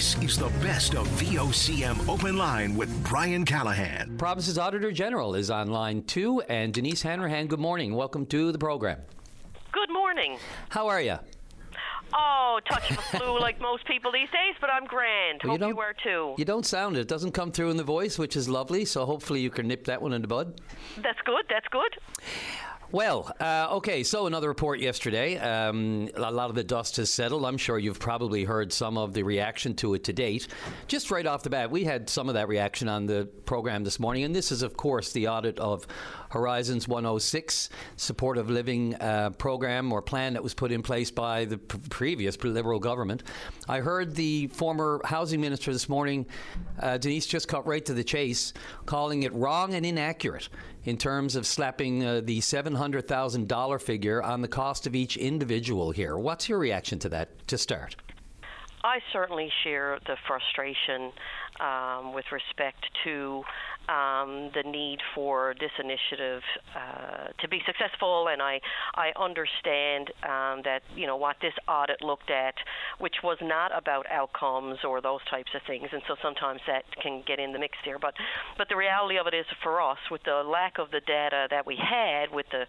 This is the best of VOCM Open Line with Brian Callahan. Province's Auditor General is on line 2, and Denise Hanrahan, good morning. Welcome to the program. Good morning. How are you? Oh, touch of the flu like most people these days, but I'm grand. Well, Hope you are too. You don't sound it. It doesn't come through in the voice, which is lovely, so hopefully you can nip that one in the bud. That's good. Well, okay, so another report yesterday. A lot of the dust has settled. I'm sure you've probably heard some of the reaction to it to date. Just right off the bat, we had some of that reaction on the program this morning, and this is, of course, the audit of Horizons 106, supportive living program or plan that was put in place by the previous Liberal government. I heard the former housing minister this morning, Denise, just cut right to the chase, calling it wrong and inaccurate in terms of slapping the $700,000 figure on the cost of each individual here. What's your reaction to that to start? I certainly share the frustration with respect to the need for this initiative to be successful, and I understand that what this audit looked at, which was not about outcomes or those types of things, and so sometimes that can get in the mix there. But the reality of it is, for us, with the lack of the data that we had, with the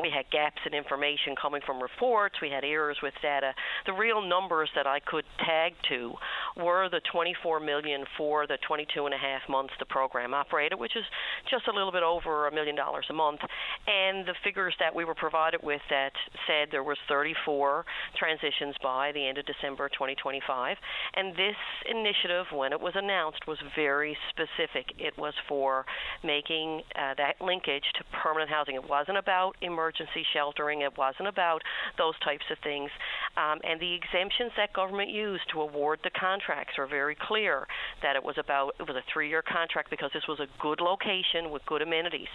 we had gaps in information coming from reports, we had errors with data. The real numbers that I could tag to were the $24 million for the 22 and a half months the program operated, which is just a little bit over $1 million a month, and the figures that we were provided with that said there was 34 transitions by the end of December 2025, and this initiative, when it was announced, was very specific. It was for making that linkage to permanent housing. It wasn't about emergency sheltering. It wasn't about those types of things, and the exemptions that government used to award the contracts are very clear that it was a 3-year contract because this was a good location with good amenities.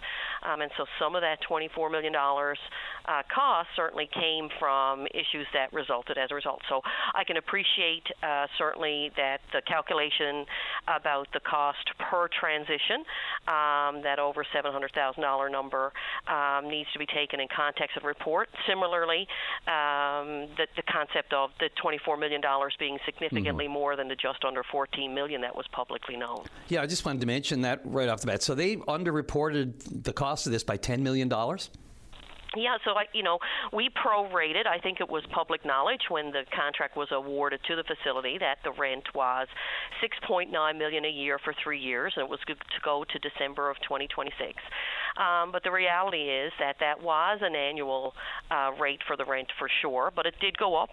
And so some of that $24 million cost certainly came from issues that resulted as a result. So I can appreciate certainly that the calculation about the cost per transition, that over $700,000 number, needs to be taken in context of report. Similarly, the concept of the $24 million being significantly more than the just under $14 million that was publicly known. Yeah, I just wanted to mention that right off the bat. So they underreported the cost of this by $10 million? Yeah, so we prorated. I think it was public knowledge when the contract was awarded to the facility that the rent was $6.9 million a year for 3 years, and it was good to go to December of 2026. But the reality is that was an annual rate for the rent for sure, but it did go up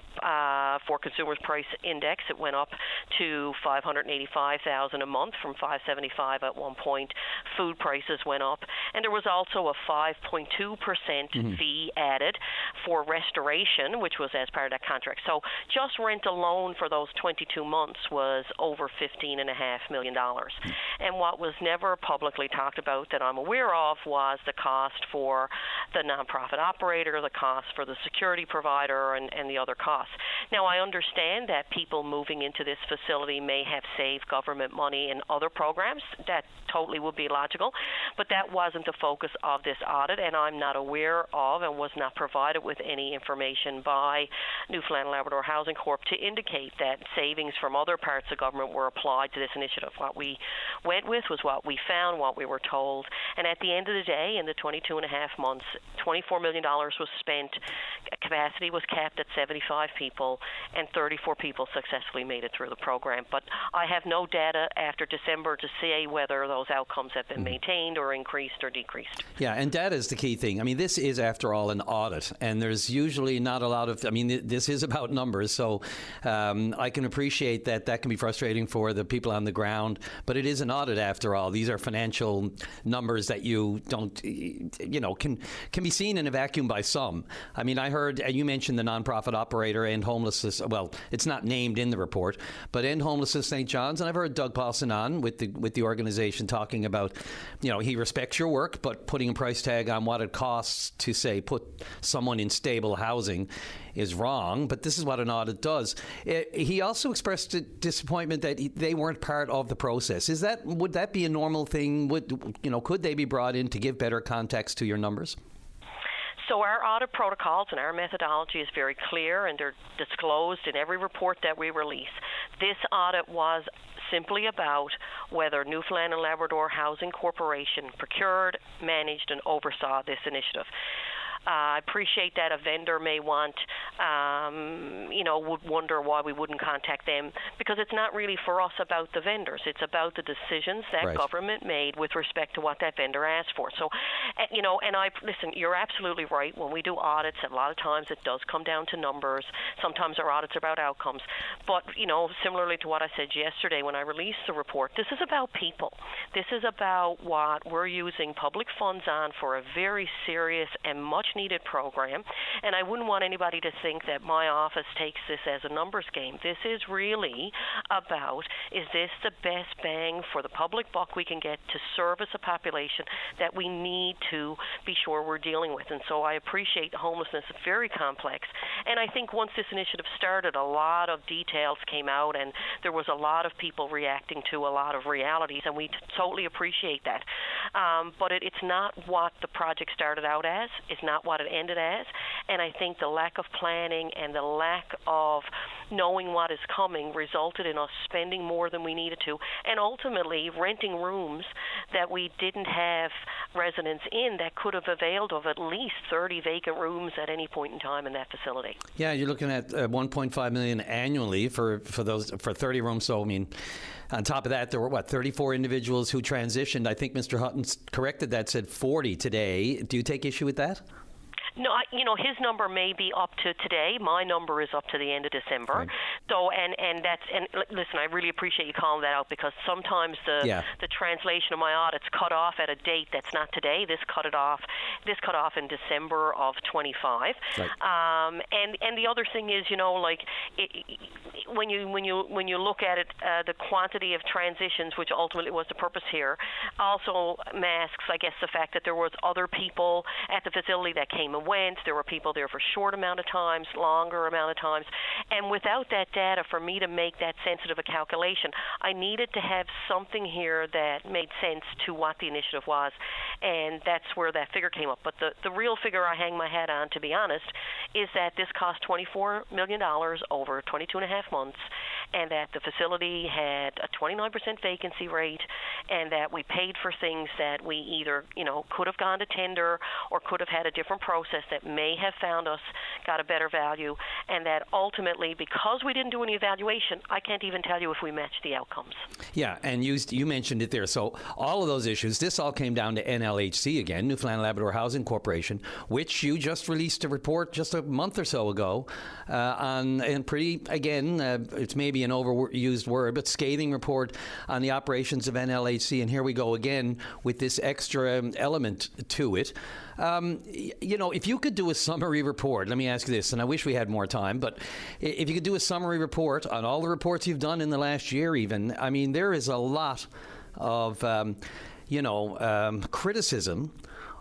for Consumers Price Index. It went up to $585,000 a month from $575 at one point. Food prices went up, and there was also a 5.2% fee added for restoration, which was as part of that contract. So just rent alone for those 22 months was over $15.5 million. And what was never publicly talked about that I'm aware of was the cost for the nonprofit operator, the cost for the security provider, and the other costs. Now, I understand that people moving into this facility may have saved government money in other programs. That totally would be logical, but that wasn't the focus of this audit, and I'm not aware of and was not provided with any information by Newfoundland and Labrador Housing Corp to indicate that savings from other parts of government were applied to this initiative. What we went with was what we found, what we were told, and at the end of the day, in the 22 and a half months, $24 million was spent. Capacity was capped at 75 people, and 34 people successfully made it through the program. But I have no data after December to say whether those outcomes have been maintained or increased or decreased. Yeah, and data is the key thing. I mean, this is, after all, an audit, and there's usually not a lot of, this is about numbers, so I can appreciate that can be frustrating for the people on the ground, but it is an audit after all. These are financial numbers that you don't, can be seen in a vacuum by some. I mean, I heard, and you mentioned the nonprofit operator End Homelessness. Well, it's not named in the report, but End Homelessness St. John's, and I've heard Doug Paulson on with the organization talking about, he respects your work, but putting a price tag on what it costs to, say, put someone in stable housing is wrong, but this is what an audit does. He also expressed disappointment that they weren't part of the process. Would that be a normal thing? Could they be brought in to give better context to your numbers? So our audit protocols and our methodology is very clear, and they're disclosed in every report that we release. This audit was simply about whether Newfoundland and Labrador Housing Corporation procured, managed, and oversaw this initiative. I appreciate that a vendor may want, would wonder why we wouldn't contact them, because it's not really for us about the vendors. It's about the decisions that government made with respect to what that vendor asked for. So, listen, you're absolutely right. When we do audits, a lot of times it does come down to numbers. Sometimes our audits are about outcomes. But, similarly to what I said yesterday when I released the report, this is about people. This is about what we're using public funds on for a very serious and much needed program, and I wouldn't want anybody to think that my office takes this as a numbers game. This is really about, is this the best bang for the public buck we can get to service a population that we need to be sure we're dealing with? And so I appreciate homelessness is very complex, and I think once this initiative started, a lot of details came out, and there was a lot of people reacting to a lot of realities, and we totally appreciate that. But it's not what the project started out as. It's not what it ended as, and I think the lack of planning and the lack of knowing what is coming resulted in us spending more than we needed to, and ultimately renting rooms that we didn't have residents in that could have availed of at least 30 vacant rooms at any point in time in that facility. Yeah, you're looking at $1.5 million annually for 30 rooms. So I mean, on top of that, there were 34 individuals who transitioned. I think Mr. Hutton corrected that, said 40 today. Do you take issue with that? No, his number may be up to today. My number is up to the end of December. Right. So, and listen, I really appreciate you calling that out, because sometimes the translation of my audits cut off at a date that's not today. This cut off in December of 25. Right. And the other thing is, when you look at it, the quantity of transitions, which ultimately was the purpose here, also masks, I guess, the fact that there was other people at the facility that came and went. There were people there for short amount of times, longer amount of times, and without that data, for me to make that sensitive a calculation, I needed to have something here that made sense to what the initiative was, and that's where that figure came up. But the real figure I hang my hat on, to be honest, is that this cost $24 million over 22 and a half months, and that the facility had a 29% vacancy rate, and that we paid for things that we either, could have gone to tender or could have had a different process that may have found us got a better value, and that ultimately, because we didn't do any evaluation, I can't even tell you if we matched the outcomes. Yeah, and you mentioned it there. So all of those issues, this all came down to NLHC again, Newfoundland Labrador Housing Corporation, which you just released a report just a month or so ago on, and pretty, again, it's maybe an overused word, but scathing report on the operations of NLHC. And here we go again with this extra element to it. If you could do a summary report, let me ask you this, and I wish we had more time, but if you could do a summary report on all the reports you've done in the last year even, I mean, there is a lot of, criticism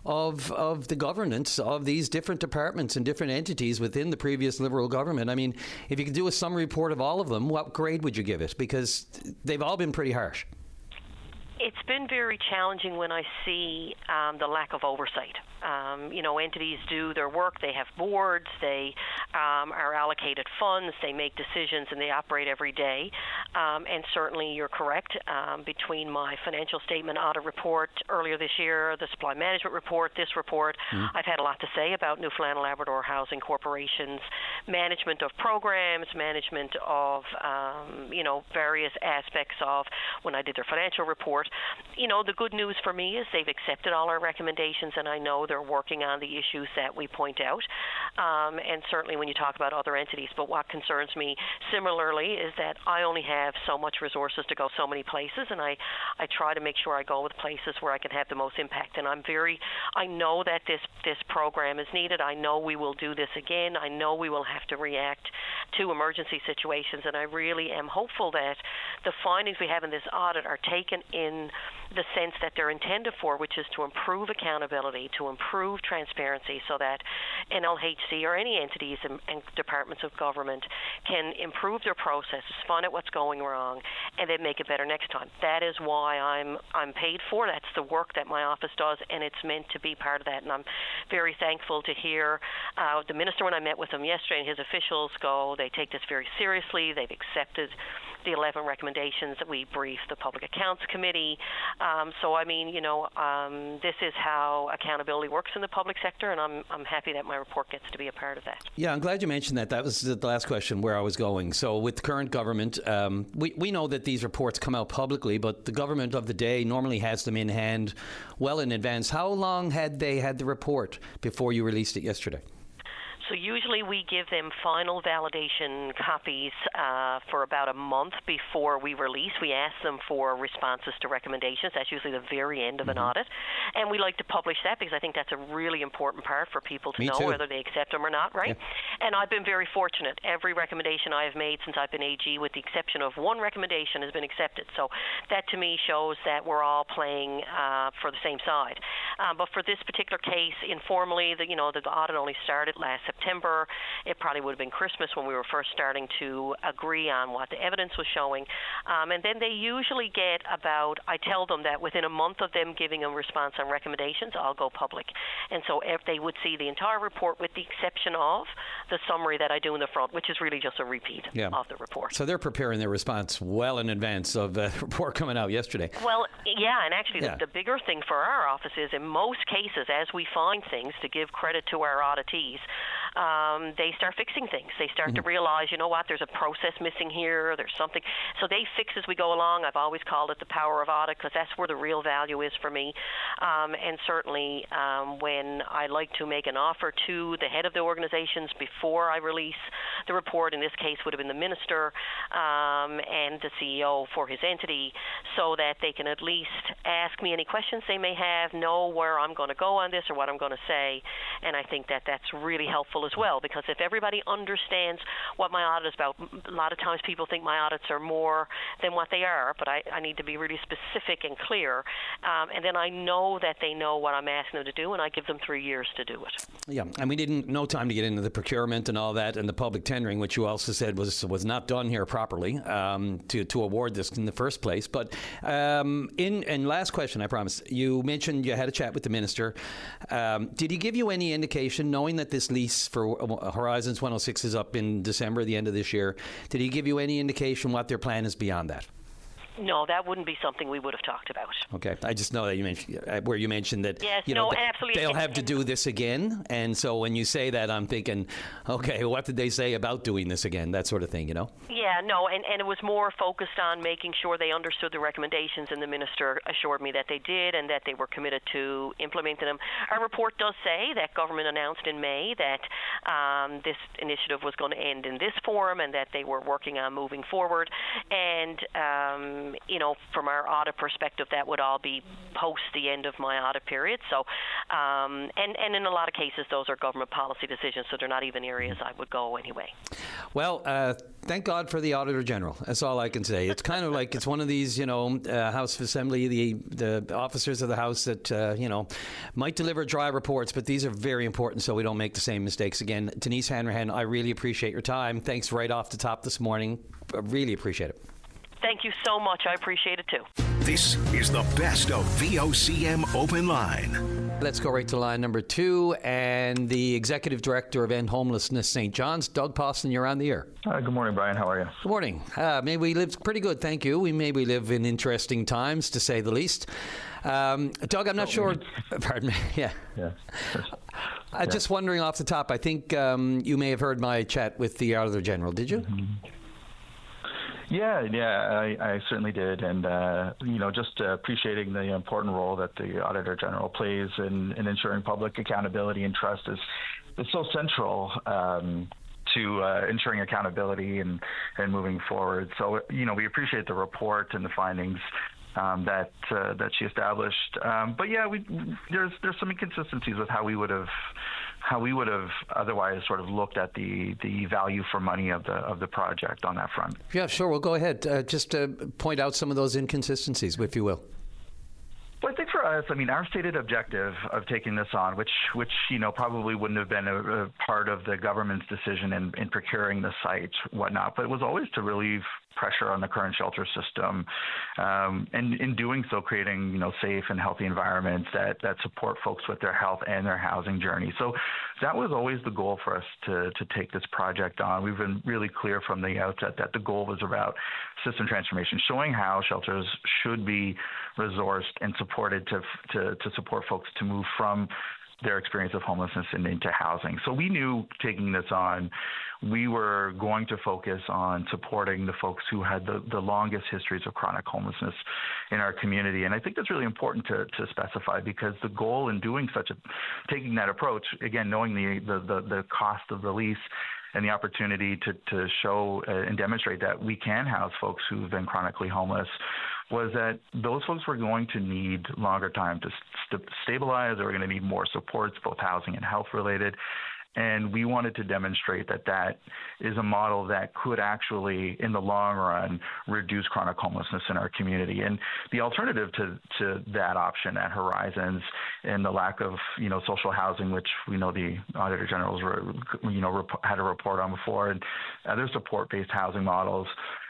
of the governance of these different departments and different entities within the previous Liberal government. I mean, if you could do a summary report of all of them, what grade would you give it? Because they've all been pretty harsh. It's been very challenging when I see the lack of oversight. Entities do their work. They have boards. They are allocated funds. They make decisions, and they operate every day. And certainly you're correct. Between my financial statement audit report earlier this year, the supply management report, this report, I've had a lot to say about Newfoundland and Labrador Housing Corporation's management of programs, management of, various aspects of when I did their financial report. The good news for me is they've accepted all our recommendations, and I know they're working on the issues that we point out. And certainly when you talk about other entities, but what concerns me similarly is that I only have so much resources to go so many places, and I try to make sure I go with places where I can have the most impact. And I know that this program is needed. I know we will do this again. I know we will have to react to emergency situations. And I really am hopeful that the findings we have in this audit are taken in the sense that they're intended for, which is to improve accountability, to improve transparency, so that NLHC or any entities and departments of government can improve their processes, find out what's going wrong, and then make it better next time. That is why I'm paid for. That's the work that my office does, and it's meant to be part of that. And I'm very thankful to hear the minister, when I met with him yesterday, and his officials they take this very seriously. They've accepted the 11 recommendations that we briefed the Public Accounts Committee. So, I mean, this is how accountability works in the public sector, and I'm happy that my report gets to be a part of that. Yeah, I'm glad you mentioned that. That was the last question where I was going. So with the current government, we know that these reports come out publicly, but the government of the day normally has them in hand well in advance. How long had they had the report before you released it yesterday? So usually we give them final validation copies for about a month before we release. We ask them for responses to recommendations. That's usually the very end of an audit. And we like to publish that because I think that's a really important part for people to know whether they accept them or not, right? Yeah. And I've been very fortunate. Every recommendation I have made since I've been AG, with the exception of one recommendation, has been accepted. So that to me shows that we're all playing for the same side. But for this particular case, informally, the audit only started last September. It probably would have been Christmas when we were first starting to agree on what the evidence was showing. And then they usually get I tell them that within a month of them giving a response on recommendations, I'll go public. And so if they would see the entire report with the exception of the summary that I do in the front, which is really just a repeat of the report. So they're preparing their response well in advance of the report coming out yesterday. Well, yeah, and actually the bigger thing for our office is in most cases, as we find things, to give credit to our auditees, they start fixing things. They start to realize, there's a process missing here, there's something. So they fix as we go along. I've always called it the power of audit because that's where the real value is for me. And certainly when I like to make an offer to the head of the organizations before I release the report, in this case would have been the minister and the CEO for his entity, so that they can at least ask me any questions they may have, know where I'm going to go on this or what I'm going to say. And I think that that's really helpful as well, because if everybody understands what my audit is about, a lot of times people think my audits are more than what they are, but I need to be really specific and clear. And then I know that they know what I'm asking them to do, and I give them 3 years to do it. Yeah, and we didn't no time to get into the procurement and all that, and the public tendering, which you also said was not done here properly to award this in the first place. But and last question, I promise. You mentioned you had a chat with the minister. Did he give you any indication, knowing that this lease for Horizons 106 is up in December, the end of this year, did he give you any indication what their plan is beyond that? No, that wouldn't be something we would have talked about. Okay, I just know that you mentioned that absolutely. They'll have to do this again, and so when you say that, I'm thinking, okay, what did they say about doing this again? That sort of thing, Yeah, no, and it was more focused on making sure they understood the recommendations, and the minister assured me that they did and that they were committed to implementing them. Our report does say that government announced in May that this initiative was going to end in this form and that they were working on moving forward, and from our audit perspective, that would all be post the end of my audit period. So, and in a lot of cases, those are government policy decisions, so they're not even areas I would go anyway. Well, thank God for the Auditor General. That's all I can say. It's kind of like it's one of these, House of Assembly, the officers of the House that, might deliver dry reports, but these are very important so we don't make the same mistakes again. Denise Hanrahan, I really appreciate your time. Thanks right off the top this morning. I really appreciate it. Thank you so much. I appreciate it too. This is the best of VOCM Open Line. Let's go right to line number 2, and the Executive Director of End Homelessness St. John's, Doug Poston, you're on the air. Good morning, Brian. How are you? Good morning. Maybe we live pretty good, thank you. We live in interesting times, to say the least. Doug, I'm not sure. Pardon me. Yeah. Just wondering off the top, I think you may have heard my chat with the Auditor General. Did you? Mm-hmm. Yeah, I certainly did, and just appreciating the important role that the Auditor General plays in ensuring public accountability and trust is so central to ensuring accountability and moving forward. So we appreciate the report and the findings that she established. But yeah, there's some inconsistencies with how we would have how we would have otherwise sort of looked at the value for money of the project on that front. Yeah, sure. Well, go ahead. Just point out some of those inconsistencies, if you will. Well, I think for us, I mean, our stated objective of taking this on, which probably wouldn't have been a part of the government's decision in procuring the site, whatnot, but it was always to relieve pressure on the current shelter system, and in doing so, creating safe and healthy environments that support folks with their health and their housing journey. So that was always the goal for us to take this project on. We've been really clear from the outset that the goal was about system transformation, showing how shelters should be resourced and supported to support folks to move from their experience of homelessness and into housing. So we knew taking this on, we were going to focus on supporting the folks who had the longest histories of chronic homelessness in our community. And I think that's really important to specify, because the goal in doing taking that approach, again, knowing the cost of the lease and the opportunity to show and demonstrate that we can house folks who've been chronically homeless, was that those folks were going to need longer time to stabilize. They were going to need more supports, both housing and health related. And we wanted to demonstrate that is a model that could actually, in the long run, reduce chronic homelessness in our community. And the alternative to that option at Horizons, and the lack of social housing, which we know the Auditor General's had a report on before, and other support-based housing models,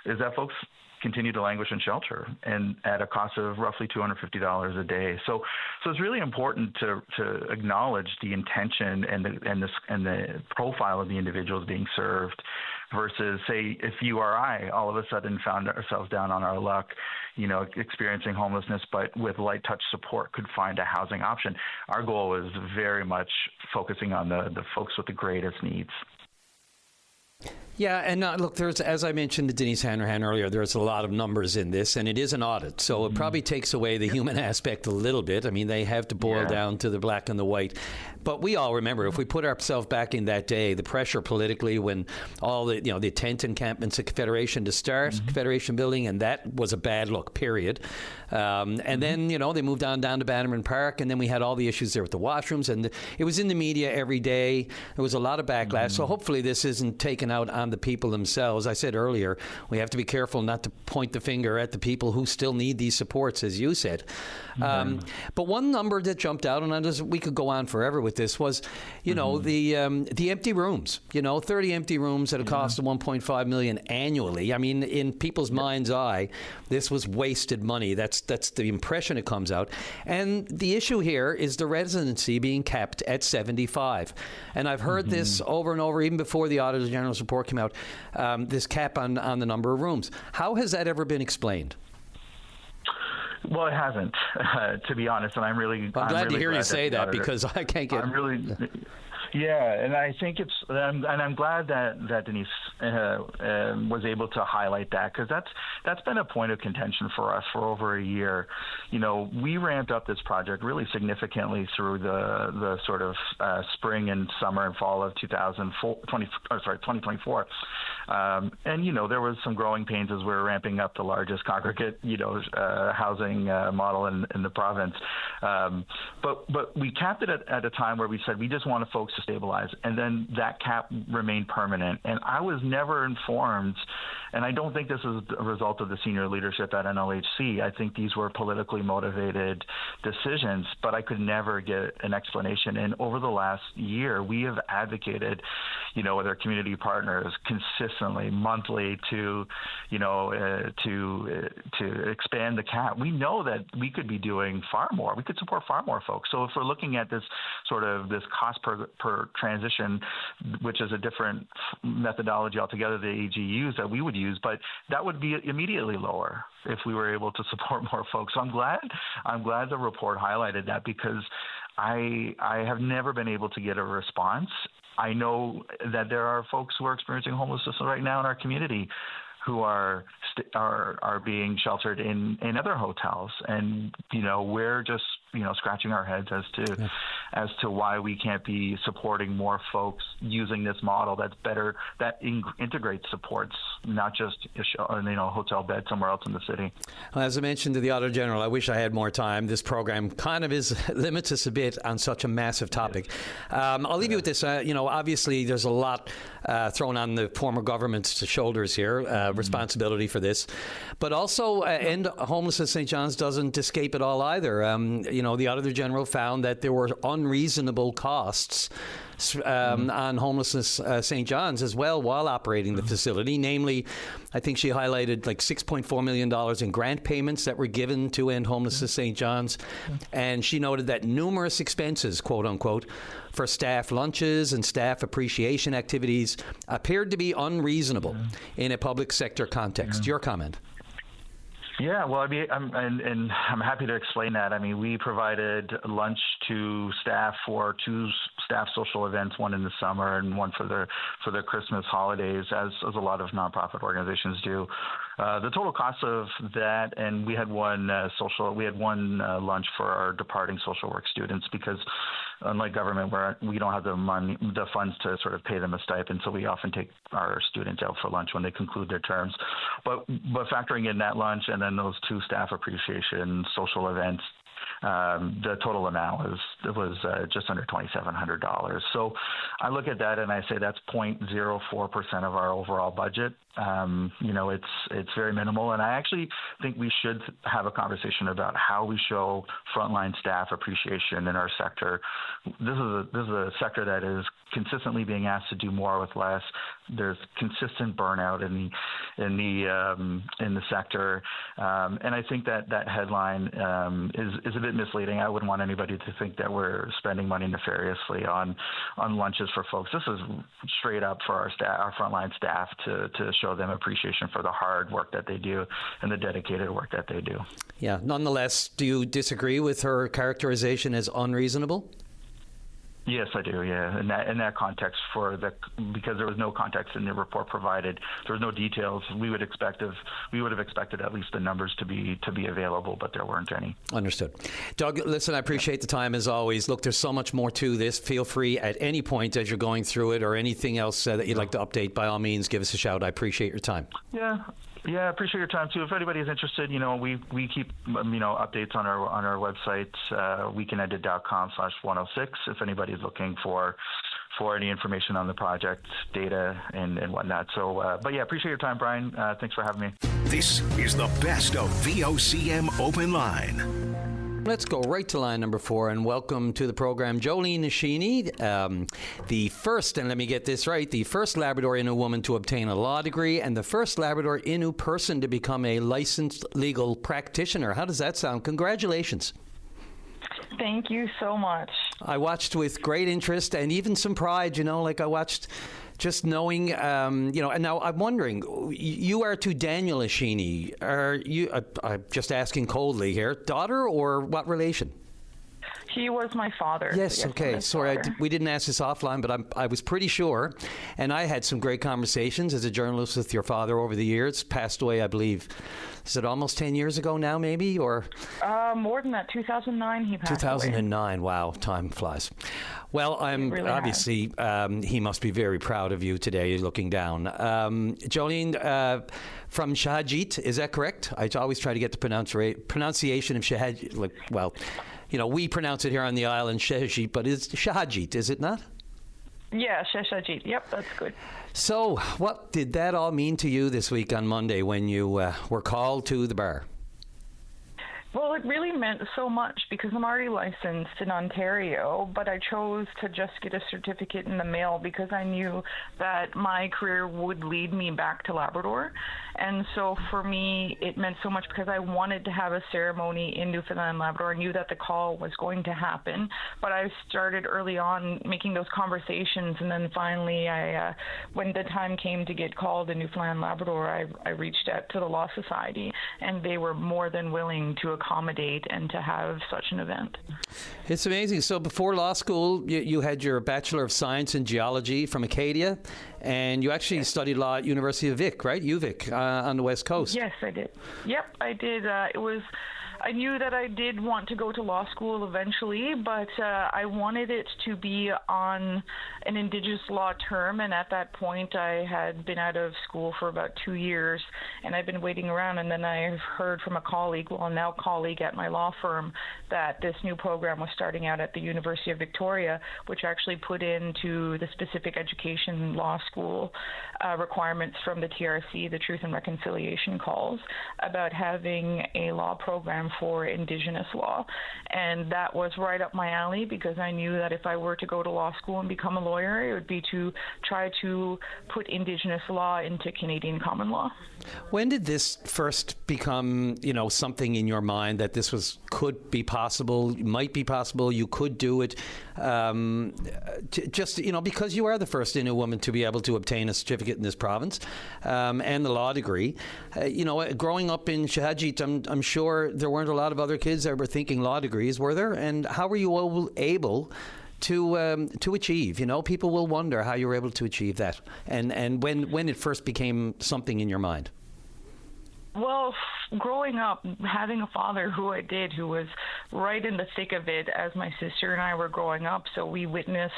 is that folks continue to languish in shelter, and at a cost of roughly $250 a day. So it's really important to acknowledge the intention and the profile of the individuals being served, versus, say, if you or I all of a sudden found ourselves down on our luck, experiencing homelessness, but with light touch support could find a housing option. Our goal is very much focusing on the folks with the greatest needs. Yeah, and look, there's, as I mentioned to Denise Hanrahan earlier, there's a lot of numbers in this, and it is an audit, so it probably takes away the human aspect a little bit. I mean, they have to boil down to the black and the white. But we all remember, if we put ourselves back in that day, the pressure politically when all the tent encampments at Confederation to start, Confederation building, and that was a bad look, period. And then, they moved on down to Bannerman Park, and then we had all the issues there with the washrooms, and it was in the media every day. There was a lot of backlash, so hopefully this isn't taken out on the people themselves. I said earlier, we have to be careful not to point the finger at the people who still need these supports, as you said. But one number that jumped out, and we could go on forever with this, was, the empty rooms. 30 empty rooms at a cost of $1.5 million annually. I mean, in people's mind's eye, this was wasted money. That's the impression it comes out. And the issue here is the residency being capped at 75. And I've heard this over and over, even before the Auditor General's report came out, this cap on the number of rooms. How has that ever been explained? Well, it hasn't, to be honest, and I'm glad to hear you say that, because I can't get. Yeah, and I think I'm glad that Denise was able to highlight that, because that's been a point of contention for us for over a year. We ramped up this project really significantly through the sort of spring and summer and fall of 2024. And there was some growing pains as we were ramping up the largest congregate housing model in the province. But we capped it at a time where we said we just wanted folks to stabilize, and then that cap remained permanent. And I was never informed, and I don't think this is a result of the senior leadership at NLHC. I think these were politically motivated decisions, but I could never get an explanation. And over the last year, we have advocated, with our community partners consistently, monthly, to expand the cap. We know that we could be doing far more. We could support far more folks. So if we're looking at this cost per transition, which is a different methodology altogether the AG used that we would use, but that would be immediately lower if we were able to support more folks. So I'm glad the report highlighted that, because I have never been able to get a response. I know that there are folks who are experiencing homelessness right now in our community who are being sheltered in other hotels, and we're just scratching our heads as to why we can't be supporting more folks using this model that's better, that integrates supports, not just a hotel bed somewhere else in the city. Well, as I mentioned to the Auditor General, I wish I had more time. This program kind of limits us a bit on such a massive topic. I'll leave you with this. Obviously there's a lot thrown on the former government's shoulders here, responsibility for this, but also end homelessness St. John's doesn't escape it all either. The Auditor General found that there were unreasonable costs on homelessness St. John's as well while operating the facility. Namely, I think she highlighted like $6.4 million in grant payments that were given to end homelessness St. John's. And she noted that numerous expenses, quote unquote, for staff lunches and staff appreciation activities appeared to be unreasonable in a public sector context. Your comment? Yeah, well, I'm happy to explain that. I mean, we provided lunch to staff for 2 staff social events, one in the summer and one for the Christmas holidays, as a lot of nonprofit organizations do. The total cost of that, and we had one lunch for our departing social work students, because unlike government, where we don't have the funds to sort of pay them a stipend, so we often take our students out for lunch when they conclude their terms. But factoring in that lunch and then those 2 staff appreciation social events, the total amount was just under $2,700. So I look at that and I say that's 0.04% of our overall budget. It's very minimal, and I actually think we should have a conversation about how we show frontline staff appreciation in our sector. This is a sector that is consistently being asked to do more with less. There's consistent burnout in the sector, and I think that headline is a bit misleading. I wouldn't want anybody to think that we're spending money nefariously on lunches for folks. This is straight up for our frontline staff to show them appreciation for the hard work that they do and the dedicated work that they do. Yeah. Nonetheless, do you disagree with her characterization as unreasonable? Yes, I do. Yeah, in that context, because there was no context in the report provided, there was no details. We would have expected at least the numbers to be available, but there weren't any. Understood. Doug, listen, I appreciate the time as always. Look, there's so much more to this. Feel free at any point as you're going through it, or anything else that you'd like to update. By all means, give us a shout. I appreciate your time. Yeah, I appreciate your time too. If anybody's interested, we keep updates on our website, weekendedit.com/106. If anybody's looking for any information on the project, data, and whatnot. So, but yeah, appreciate your time, Brian. Thanks for having me. This is the best of VOCM Open Line. Let's go right to line number 4 and welcome to the program Jolene Nishini, the first, and let me get this right, the first Labrador Innu woman to obtain a law degree and the first Labrador Innu person to become a licensed legal practitioner. How does that sound? Congratulations. Thank you so much. I watched with great interest and even some pride, I watched just knowing, and now I'm wondering, you are to Daniel Nishini. Are you, I'm just asking coldly here, daughter or what relation? He was my father. Yes, okay. Sorry, we didn't ask this offline, but I was pretty sure. And I had some great conversations as a journalist with your father over the years. Passed away, I believe. Is it almost 10 years ago now, maybe? Or more than that. 2009 he passed 2009. Away. Wow, time flies. Well, I'm really obviously, he must be very proud of you today looking down. Jolene, from Shahajit, is that correct? I always try to get the pronunciation of Shahajit. We pronounce it here on the island Shahajit, but it's Shahajit, is it not? Yeah, Shahajit. Yep, that's good. So, what did that all mean to you this week on Monday when you were called to the bar? Well, it really meant so much because I'm already licensed in Ontario, but I chose to just get a certificate in the mail because I knew that my career would lead me back to Labrador. And so for me, it meant so much because I wanted to have a ceremony in Newfoundland and Labrador. I knew that the call was going to happen, but I started early on making those conversations. And then finally, when the time came to get called in Newfoundland and Labrador, I reached out to the Law Society, and they were more than willing to accommodate and to have such an event. It's amazing. So before law school, you had your Bachelor of Science in Geology from Acadia, and you actually studied law at University of Vic, right? UVic on the West Coast. Yes, I did. Yep, I did. It was I knew that I did want to go to law school eventually, but I wanted it to be on an Indigenous law term, and at that point I had been out of school for about 2 years, and I'd been waiting around, and then I heard from a colleague, now colleague at my law firm, that this new program was starting out at the University of Victoria, which actually put into the specific education law school requirements from the TRC, the Truth and Reconciliation calls, about having a law program for Indigenous law. And that was right up my alley, because I knew that if I were to go to law school and become a lawyer, it would be to try to put Indigenous law into Canadian common law. When did this first become, something in your mind that this could be possible, might be possible, you could do it? Because you are the first Innu woman to be able to obtain a certificate in this province and the law degree. Growing up in Shahajit, I'm sure there weren't a lot of other kids that were thinking law degrees, were there? And how were you all able to achieve? People will wonder how you were able to achieve that, and when it first became something in your mind. Well, growing up, having a father who I did, who was right in the thick of it as my sister and I were growing up, so we witnessed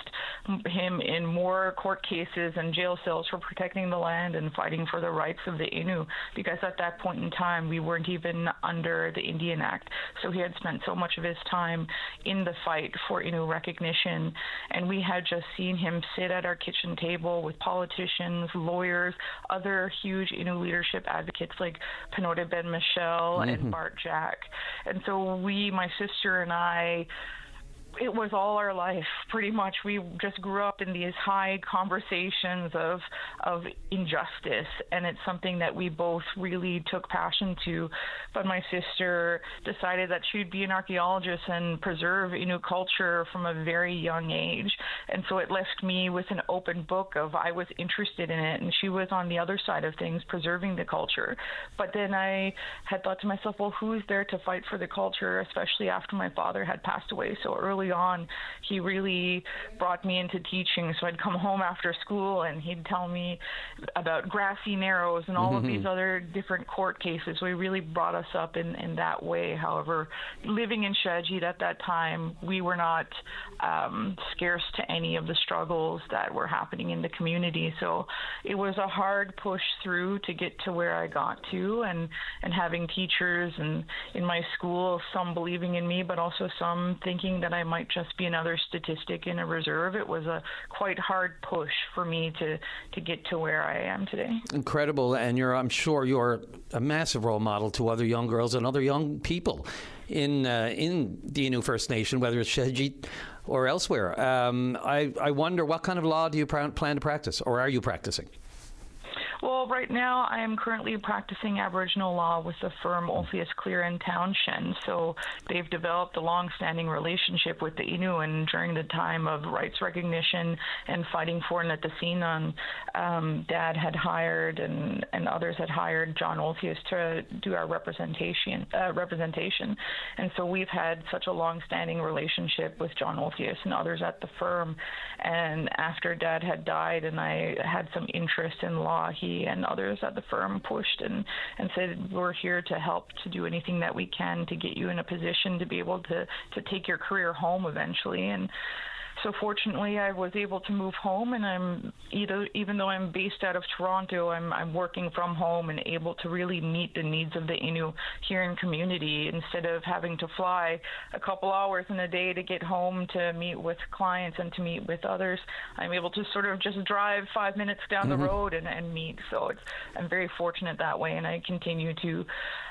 him in more court cases and jail cells for protecting the land and fighting for the rights of the Innu, because at that point in time we weren't even under the Indian Act. So he had spent so much of his time in the fight for Innu recognition, and we had just seen him sit at our kitchen table with politicians, lawyers, other huge Innu leadership advocates like Penote Ben Michel and Bart Jack. And so my sister and I, it was all our life, pretty much. We just grew up in these high conversations of injustice, and it's something that we both really took passion to. But my sister decided that she'd be an archaeologist and preserve Innu culture from a very young age. And so it left me with an open book of I was interested in it, and she was on the other side of things, preserving the culture. But then I had thought to myself, well, who's there to fight for the culture, especially after my father had passed away so early on. He really brought me into teaching. So I'd come home after school and he'd tell me about Grassy Narrows and all of these other different court cases. So he really brought us up in that way. However, living in Shahajit at that time, we were not scarce to any of the struggles that were happening in the community. So it was a hard push through to get to where I got to, and having teachers and in my school, some believing in me, but also some thinking that I might just be another statistic in a reserve. It was a quite hard push for me to get to where I am today. Incredible. And I'm sure you're a massive role model to other young girls and other young people in the Innu First Nation, whether it's Shahajit or elsewhere. I wonder, what kind of law do you plan to practice, or are you practicing? Well, right now I am currently practicing Aboriginal law with the firm Olpheus Clear and Townshend. So they've developed a long-standing relationship with the Innu, and during the time of rights recognition and fighting for Netassinan, Dad had hired and others had hired John Olpheus to do our representation. And so we've had such a long-standing relationship with John Olpheus and others at the firm. And after Dad had died and I had some interest in law, he and others at the firm pushed and said, we're here to help to do anything that we can to get you in a position to be able to take your career home eventually. And so fortunately, I was able to move home, and even though I'm based out of Toronto, I'm working from home and able to really meet the needs of the Innu here in community instead of having to fly a couple hours in a day to get home to meet with clients and to meet with others. I'm able to sort of just drive 5 minutes down the road and meet. So I'm very fortunate that way, and I continue to,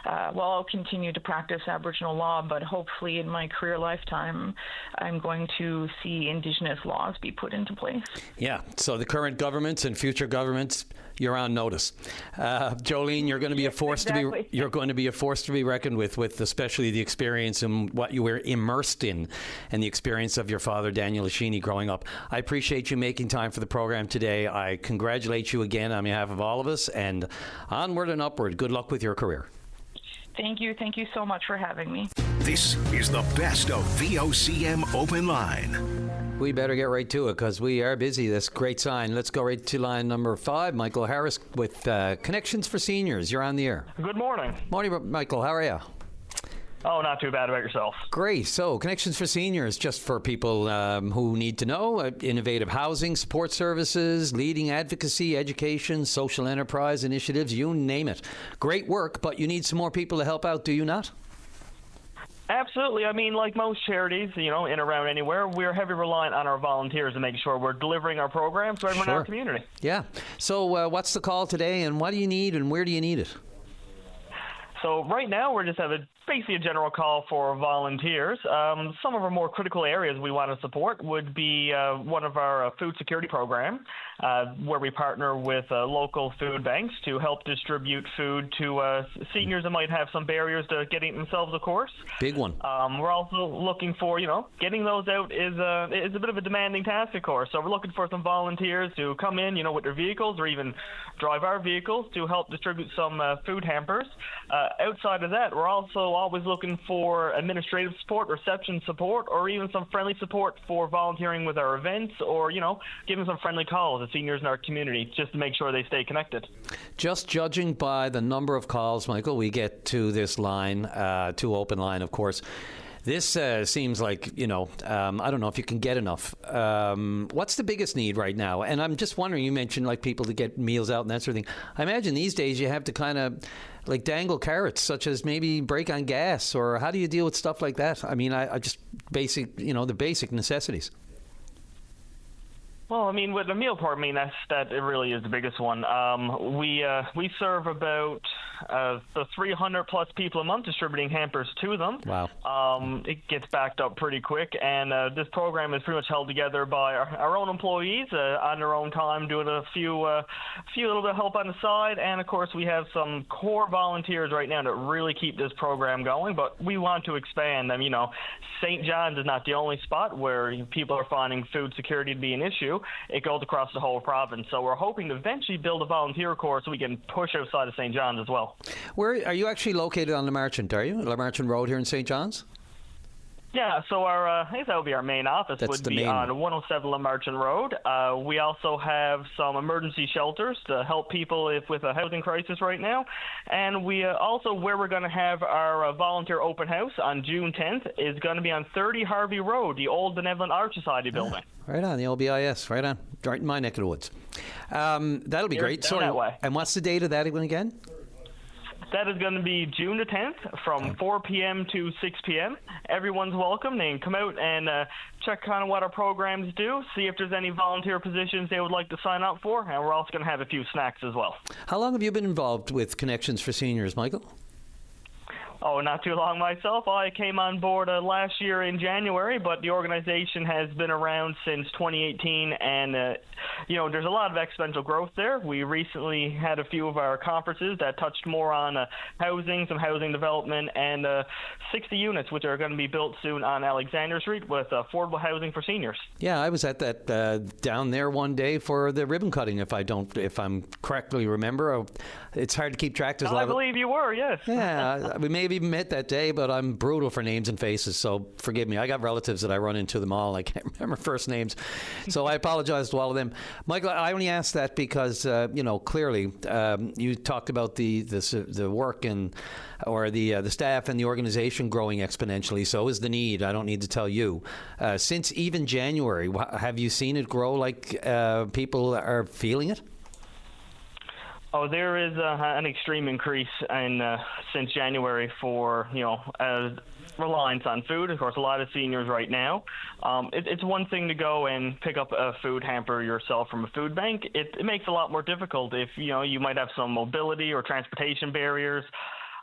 I'll continue to practice Aboriginal law, but hopefully in my career lifetime, I'm going to see Indigenous laws be put into place. Yeah, so the current governments and future governments, you're on notice. Jolene, you're going to be a force to be reckoned with especially the experience and what you were immersed in, and the experience of your father, Daniel Ashini, growing up. I appreciate you making time for the program today. I congratulate you again on behalf of all of us, and onward and upward. Good luck with your career. Thank you. Thank you so much for having me. This is the best of VOCM Open Line. We better get right to it because we are busy. That's a great sign. Let's go right to line number 5. Michael Harris with Connections for Seniors. You're on the air. Good morning. Morning, Michael. How are you? Oh, not too bad. About yourself? Great. So, Connections for Seniors, just for people who need to know, innovative housing, support services, leading advocacy, education, social enterprise initiatives, you name it. Great work, but you need some more people to help out, do you not? Absolutely. I mean, like most charities, in and around anywhere, we're heavily reliant on our volunteers to make sure we're delivering our programs to everyone in our community. Yeah. So what's the call today, and what do you need, and where do you need it? So right now we're just having basically a general call for volunteers. Some of our more critical areas we want to support would be one of our food security program, where we partner with local food banks to help distribute food to seniors that might have some barriers to getting it themselves, of course. Big one. We're also looking for, getting those out is a bit of a demanding task, of course. So we're looking for some volunteers to come in, with their vehicles or even drive our vehicles to help distribute some food hampers. Outside of that, we're also always looking for administrative support, reception support, or even some friendly support for volunteering with our events, or giving some friendly calls to seniors in our community just to make sure they stay connected. Just judging by the number of calls, Michael, we get to this line, to open line, of course. This seems like, I don't know if you can get enough. What's the biggest need right now? And I'm just wondering, you mentioned like people to get meals out and that sort of thing. I imagine these days you have to kind of like dangle carrots, such as maybe break on gas, or how do you deal with stuff like that? I mean, I just basic, the basic necessities. Well, I mean, with the meal part, that it really is the biggest one. We serve about the 300 plus people a month, distributing hampers to them. Wow. It gets backed up pretty quick, and this program is pretty much held together by our own employees on their own time, doing a few little bit of help on the side, and of course we have some core volunteers right now that really keep this program going. But we want to expand them. St. John's is not the only spot where people are finding food security to be an issue. It goes across the whole province. So we're hoping to eventually build a volunteer corps so we can push outside of St. John's as well. Where are you actually located on the Marchant, are you? La Marchant Road here in St. John's? Yeah, so I think that would be our main office. That's would the be main on 107 La Marchant Road. We also have some emergency shelters to help people with a housing crisis right now. And we also, where we're going to have our volunteer open house on June 10th is going to be on 30 Harvey Road, the old Benevolent Art Society building. Right on, the OBIS, right on, right in my neck of the woods. That'll be great. Sorry, that way. And what's the date of that again? That is going to be June the 10th from 4 p.m. to 6 p.m. Everyone's welcome. They can come out and check kind of what our programs do, see if there's any volunteer positions they would like to sign up for, and we're also going to have a few snacks as well. How long have you been involved with Connections for Seniors, Michael? Oh, not too long myself. I came on board last year in January, but the organization has been around since 2018, and there's a lot of exponential growth there. We recently had a few of our conferences that touched more on housing, some housing development, and 60 units, which are going to be built soon on Alexander Street with affordable housing for seniors. Yeah, I was at that down there one day for the ribbon cutting, if I'm correctly remember. It's hard to keep track. I believe you were, yes. Yeah, we may have even met that day, but I'm brutal for names and faces, so forgive me. I got relatives that I run into them all. I can't remember first names, so I apologize to all of them. Michael, I only asked that because, clearly you talked about the work or the staff and the organization growing exponentially. So is the need. I don't need to tell you. Since even January, have you seen it grow like people are feeling it? Oh, there is an extreme increase since January for, reliance on food. Of course, a lot of seniors right now. It's one thing to go and pick up a food hamper yourself from a food bank. It makes it a lot more difficult if, you might have some mobility or transportation barriers.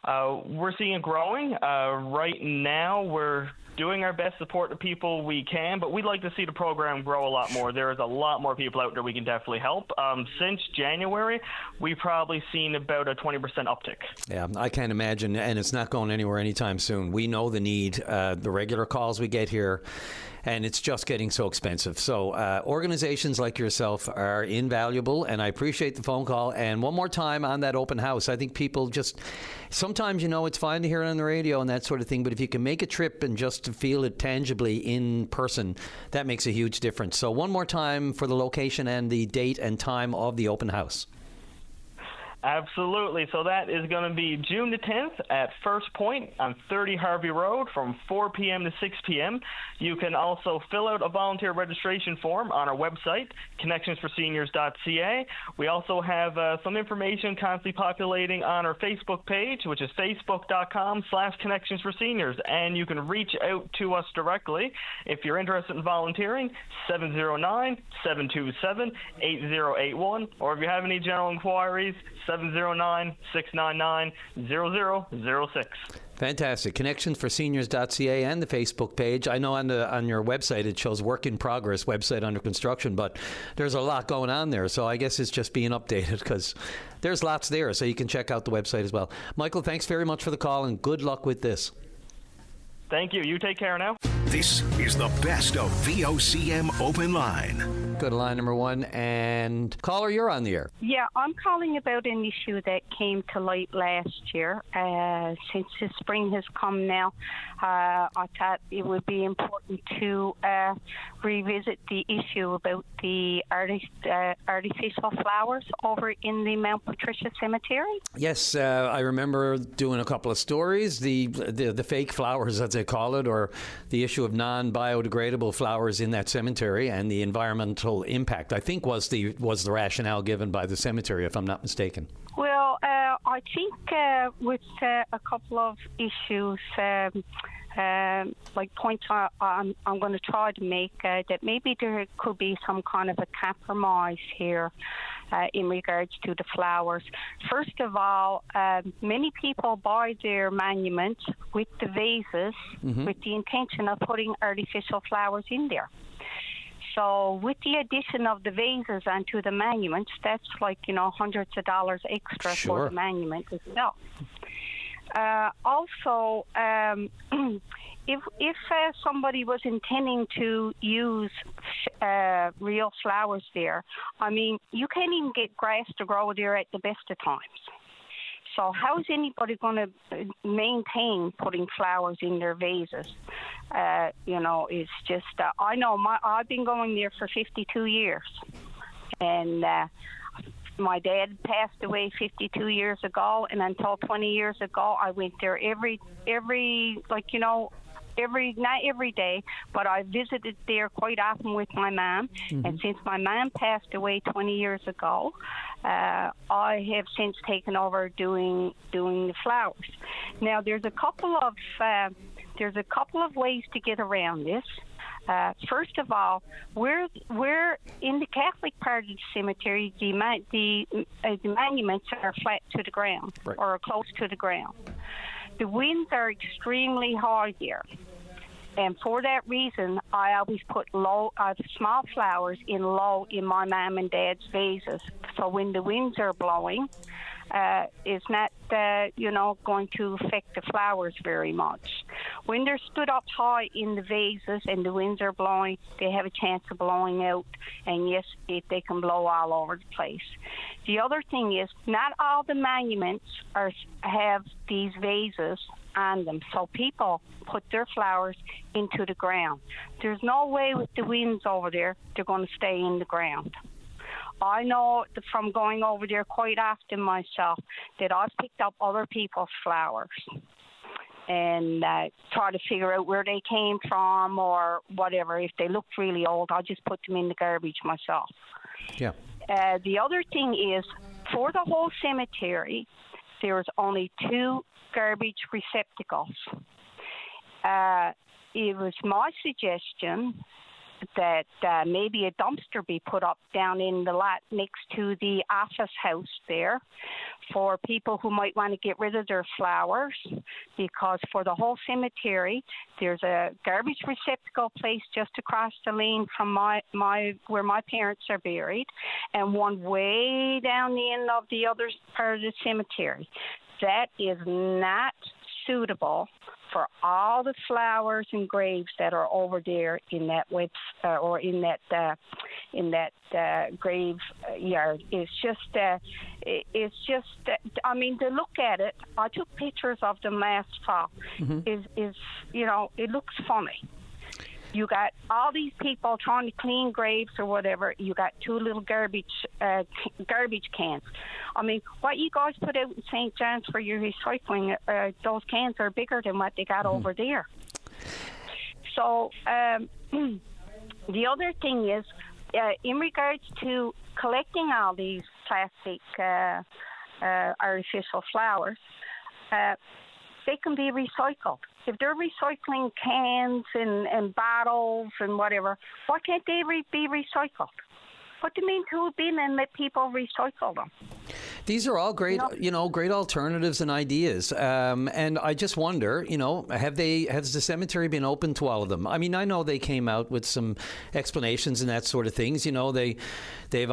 We're seeing it growing. Right now, we're doing our best to support the people we can, but we'd like to see the program grow a lot more. There is a lot more people out there we can definitely help. Since January, we've probably seen about a 20% uptick. Yeah, I can't imagine, and it's not going anywhere anytime soon. We know the need, the regular calls we get here, and it's just getting so expensive. So organizations like yourself are invaluable, and I appreciate the phone call. And one more time on that open house, I think people just, sometimes, it's fine to hear it on the radio and that sort of thing, but if you can make a trip and just to feel it tangibly in person, that makes a huge difference. So one more time for the location and the date and time of the open house. Absolutely. So that is going to be June the 10th at First Point on 30 Harvey Road from 4 p.m. to 6 p.m. You can also fill out a volunteer registration form on our website, connectionsforseniors.ca. We also have some information constantly populating on our Facebook page, which is facebook.com/connectionsforseniors. And you can reach out to us directly if you're interested in volunteering, 709-727-8081, or if you have any general inquiries, 709-699-0006. Fantastic. Connectionsforseniors.ca and the Facebook page. I know on your website it shows work in progress, website under construction, but there's a lot going on there. So I guess it's just being updated because there's lots there. So you can check out the website as well. Michael, thanks very much for the call and good luck with this. Thank you. You take care now. This is the best of VOCM Open Line. Go to line number 1, and caller, you're on the air. Yeah, I'm calling about an issue that came to light last year. Since the spring has come now, I thought it would be important to revisit the issue about the artificial flowers over in the Mount Patricia Cemetery. Yes, I remember doing a couple of stories, the fake flowers, as they call it, or the issue of non-biodegradable flowers in that cemetery and the environmental impact, I think was the rationale given by the cemetery, if I'm not mistaken. Well, I think with a couple of issues, like points I'm going to try to make, that maybe there could be some kind of a compromise here in regards to the flowers. First of all, many people buy their monuments with the vases with the intention of putting artificial flowers in there. So with the addition of the vases onto the monuments, that's like, hundreds of dollars extra for the monument itself. Also, if somebody was intending to use real flowers there, I mean, you can't even get grass to grow there at the best of times. So how is anybody going to maintain putting flowers in their vases? It's just, I know I've been going there for 52 years. And my dad passed away 52 years ago, and until 20 years ago, I went there not every day, but I visited there quite often with my mom. And since my mom passed away 20 years ago, I have since taken over doing the flowers. Now, there's a couple of ways to get around this. First of all, we're in the Catholic part of the cemetery. The monuments are flat to the ground, or close to the ground. The winds are extremely high there. And for that reason, I always put small flowers in my mom and dad's vases. So when the winds are blowing, it's not, going to affect the flowers very much. When they're stood up high in the vases and the winds are blowing, they have a chance of blowing out. And yes, they can blow all over the place. The other thing is, not all the monuments have these vases on them. So people put their flowers into the ground. There's no way with the winds over there, they're going to stay in the ground. I know from going over there quite often myself that I've picked up other people's flowers and try to figure out where they came from or whatever. If they look really old, I'll just put them in the garbage myself. Yeah. The other thing is, for the whole cemetery, there's only 2 garbage receptacles. It was my suggestion that maybe a dumpster be put up down in the lot next to the office house there for people who might want to get rid of their flowers, because for the whole cemetery there's a garbage receptacle place just across the lane from my where my parents are buried, and one way down the end of the other part of the cemetery. That is not suitable for all the flowers and graves that are over there in that grave yard. It's just. I mean, to look at it, I took pictures of them last fall. It looks funny. You got all these people trying to clean graves or whatever. You got two little garbage cans. I mean, what you guys put out in St. John's for your recycling, those cans are bigger than what they got over there. So the other thing is, in regards to collecting all these plastic artificial flowers, they can be recycled. If they're recycling cans and bottles and whatever, why can't they be recycled? Put them into a bin and let people recycle them. These are all great, great alternatives and ideas. And I just wonder, has the cemetery been open to all of them? I mean, I know they came out with some explanations and that sort of things. They've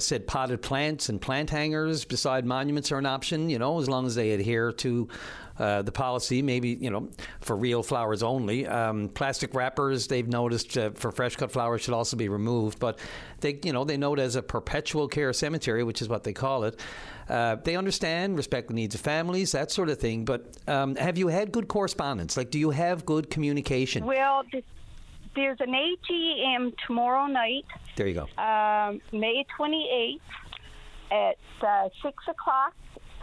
said potted plants and plant hangers beside monuments are an option. As long as they adhere to the policy, maybe, for real flowers only. Plastic wrappers, they've noticed for fresh cut flowers should also be removed. But they note as a perpetual care cemetery, which is what they call it. They understand, respect the needs of families, that sort of thing. But have you had good correspondence? Like, do you have good communication? Well, there's an AGM tomorrow night. There you go. May 28th at 6 o'clock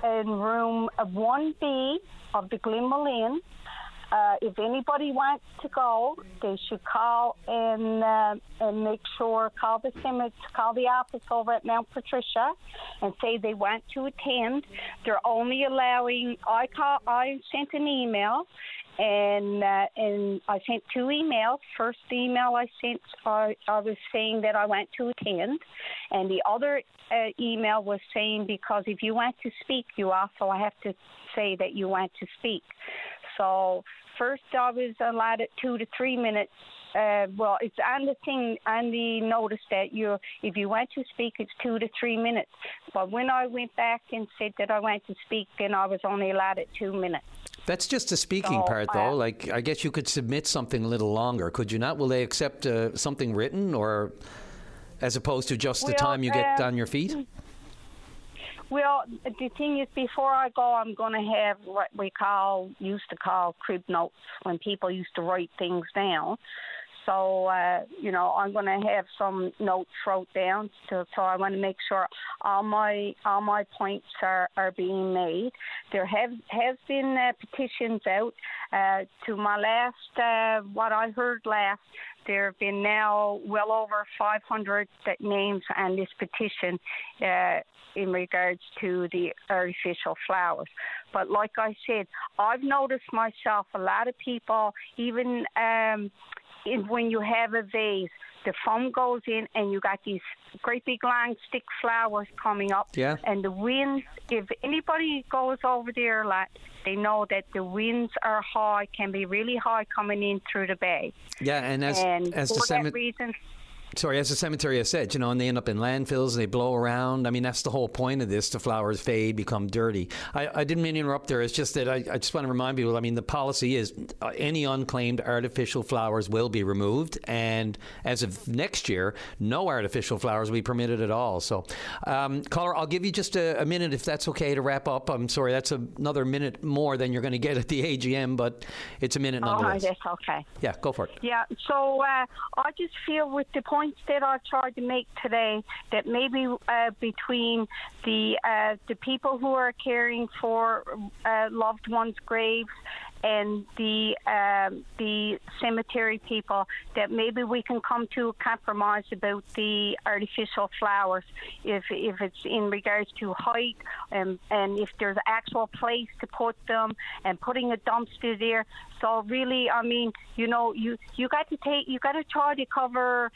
in room 1B of the Glenmalin. If anybody wants to go, they should call and make sure, call the office over at Mount Patricia and say they want to attend. They're only allowing, I sent an email and I sent 2 emails. First email I sent, I was saying that I want to attend, and the other email was saying because if you want to speak, you also have to say that you want to speak. So first I was allotted 2 to 3 minutes. Well, it's on the thing, on the notice that if you want to speak, it's 2 to 3 minutes. But when I went back and said that I want to speak, then I was only allotted 2 minutes. That's just the speaking part, though. Like, I guess you could submit something a little longer, could you not? Will they accept something written, or as opposed to just the time you get on your feet? Well, the thing is, before I go, I'm going to have what we used to call crib notes, when people used to write things down. So, I'm going to have some notes wrote down. So I want to make sure all my points are being made. There has been petitions out. To my last, what I heard last, there have been now well over 500 names on this petition in regards to the artificial flowers. But like I said, I've noticed myself, a lot of people, even when you have a vase, the foam goes in and you got these great big long stick flowers coming up. Yeah. And the winds, if anybody goes over there, they know that the winds are high, can be really high coming in through the bay. Yeah, and as that reason... Sorry, as the cemetery has said, and they end up in landfills, they blow around. I mean, that's the whole point of this. The flowers fade, become dirty. I didn't mean to interrupt there. It's just that I just want to remind people, the policy is any unclaimed artificial flowers will be removed. And as of next year, no artificial flowers will be permitted at all. So, caller, I'll give you just a minute if that's okay to wrap up. I'm sorry, that's another minute more than you're going to get at the AGM, but it's a minute nonetheless. Oh, that's okay. Yeah, go for it. Yeah, so I just feel with the points that I tried to make today, that maybe between the people who are caring for loved ones' graves and the cemetery people, that maybe we can come to a compromise about the artificial flowers, if it's in regards to height and if there's an actual place to put them, and putting a dumpster there. So really, I mean, you got to try to cover,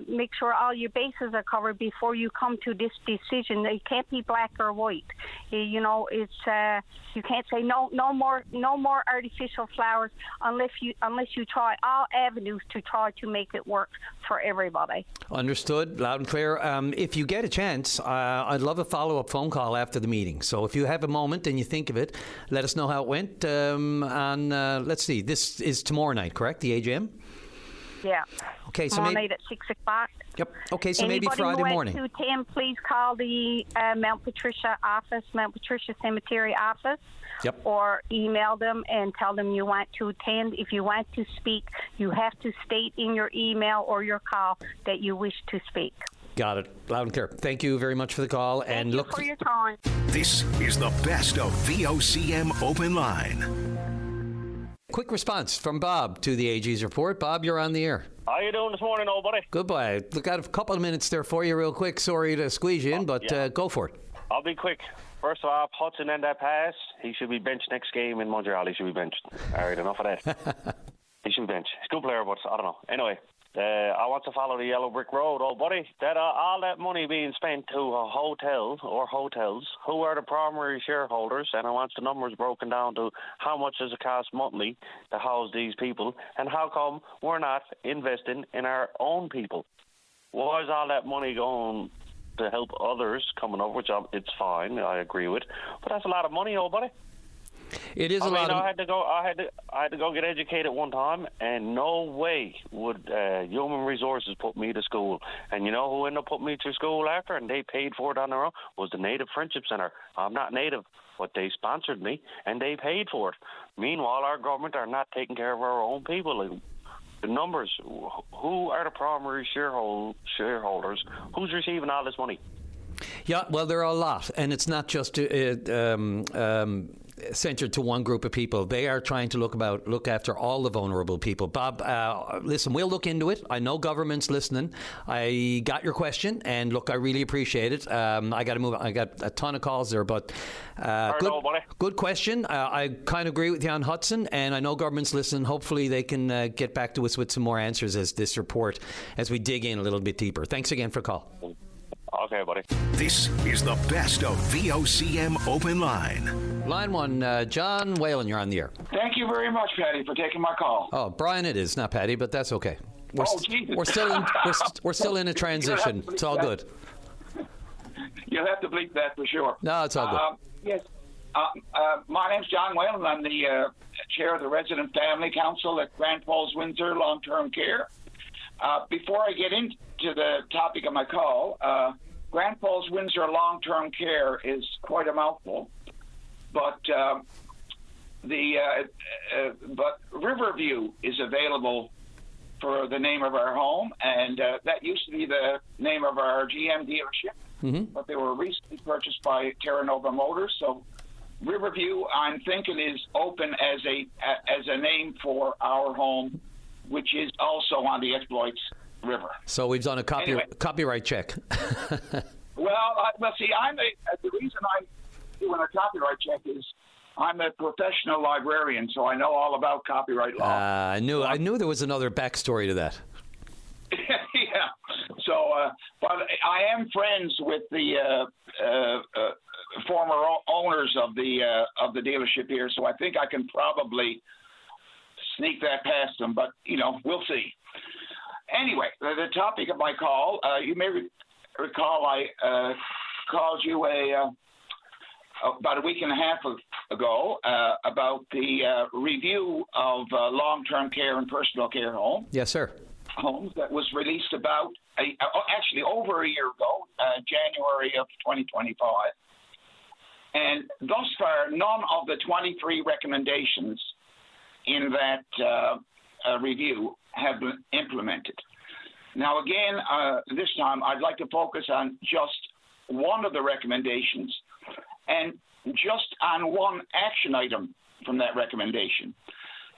make sure all your bases are covered before you come to this decision. It can't be black or white. It's you can't say no more artificial flowers unless you try all avenues to try to make it work for everybody. Understood, loud and clear. If you get a chance, I'd love a follow-up phone call after the meeting. So if you have a moment and you think of it, let us know how it went. Let's see, this is tomorrow night, correct? The AGM? Yeah. Okay, so tomorrow maybe night at 6 o'clock. Yep. Okay, so Anybody maybe Friday who morning. wants to attend, please call the Mount Patricia office, Mount Patricia Cemetery office. Yep. Or email them and tell them you want to attend. If you want to speak, you have to state in your email or your call that you wish to speak. Got it. Loud and clear. Thank you very much for the call. Thank you for your time. This is the best of VOCM Open Line. Quick response from Bob to the AG's report. Bob, you're on the air. How you doing this morning, old buddy? Goodbye. Look, I have a couple of minutes there for you real quick. Sorry to squeeze you in, but go for it. I'll be quick. First of all, Hudson and that pass, he should be benched next game in Montreal. He should be benched. All right, enough of that. He should be benched. He's a good player, but I don't know. Anyway, I want to follow the yellow brick road, old buddy. That all that money being spent to a hotel or hotels, who are the primary shareholders? And I want the numbers broken down to how much does it cost monthly to house these people, and how come we're not investing in our own people? Why is all that money going to help others coming over, which it's fine, I agree with, but that's a lot of money, old buddy. It is a lot. I had to go get educated one time, and no way would Human Resources put me to school. And you know who ended up putting me to school after, and they paid for it on their own, was the Native Friendship Center. I'm not Native, but they sponsored me, and they paid for it. Meanwhile, our government are not taking care of our own people. The numbers, who are the primary shareholders? Who's receiving all this money? Yeah, well, there are a lot, and it's not just centered to one group of people. They are trying to look after all the vulnerable people. Bob, listen, we'll look into it. I know government's listening. I got your question, and look, I really appreciate it. I got to move on. I got a ton of calls there, but good question. I kind of agree with you on Hudson, and I know government's listening. Hopefully they can get back to us with some more answers as we dig in a little bit deeper. Thanks again for the call. Okay, buddy. This is the best of VOCM Open Line. Line 1, John Whalen, you're on the air. Thank you very much, Patty, for taking my call. Oh, Brian it is, not Patty, but that's okay. Jesus. We're still in a transition. It's all good. You'll have to bleep that for sure. No, it's all good. Yes. My name's John Whalen. I'm the chair of the Resident Family Council at Grand Falls Windsor Long-Term Care. Before I get into the topic of my call, Grand Falls Windsor Long-Term Care is quite a mouthful, but Riverview is available for the name of our home, and that used to be the name of our GM dealership, but they were recently purchased by Terra Nova Motors. So Riverview, I'm thinking, is open as a name for our home, which is also on the Exploits River. So we've done a copyright check. Well, see, the reason I'm doing a copyright check is I'm a professional librarian, so I know all about copyright law. I knew there was another backstory to that. Yeah. So, but I am friends with the former owners of the dealership here, so I think I can probably sneak that past them. But we'll see. Anyway, the topic of my call, you may recall I called you about a week and a half ago about the review of long-term care and personal care homes. Yes, sir. Homes that was released about actually over a year ago, January of 2025. And thus far, none of the 23 recommendations in that review have been implemented. Now, again, this time I'd like to focus on just one of the recommendations and just on one action item from that recommendation.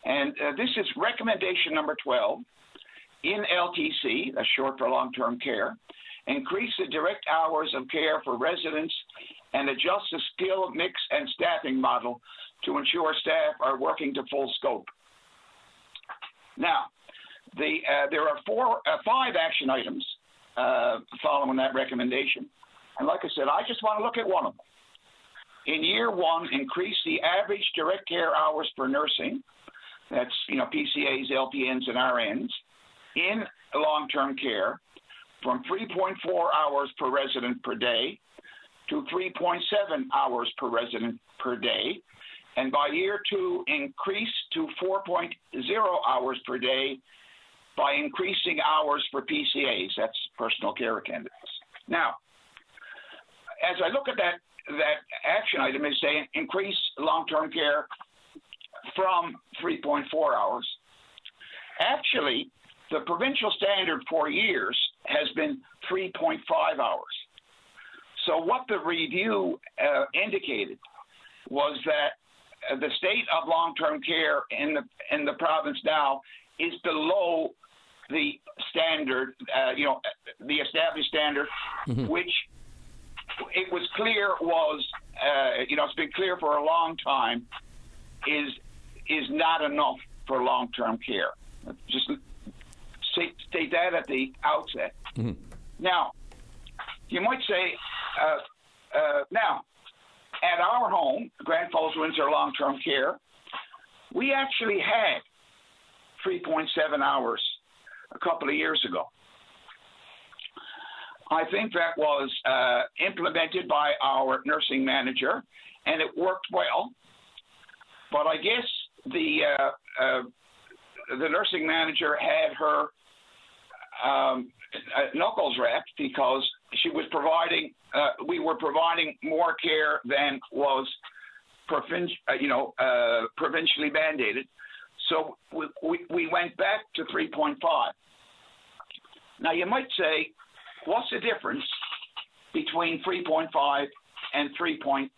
And this is recommendation number 12 in LTC, that's short for long-term care, increase the direct hours of care for residents and adjust the skill mix and staffing model to ensure staff are working to full scope. Now, there are 5 action items following that recommendation. And like I said, I just want to look at one of them. In year 1, increase the average direct care hours for nursing, that's PCAs, LPNs, and RNs, in long-term care from 3.4 hours per resident per day to 3.7 hours per resident per day. And by year 2, increase to 4.0 hours per day by increasing hours for PCAs, that's personal care attendants. Now, as I look at that action item is saying increase long-term care from 3.4 hours. Actually, the provincial standard for years has been 3.5 hours. So what the review indicated was that the state of long-term care in the province now is below the standard, the established standard, which it was clear was, it's been clear for a long time, is not enough for long-term care. Just state that at the outset. Now, you might say, now, at our home, Grand Falls Windsor Long-Term Care, we actually had 3.7 hours a couple of years ago. I think that was implemented by our nursing manager, and it worked well. But I guess the nursing manager had her knuckles wrapped because she was providing. We were providing more care than was provincially mandated. So we went back to 3.5. Now you might say, what's the difference between 3.5 and 3.7?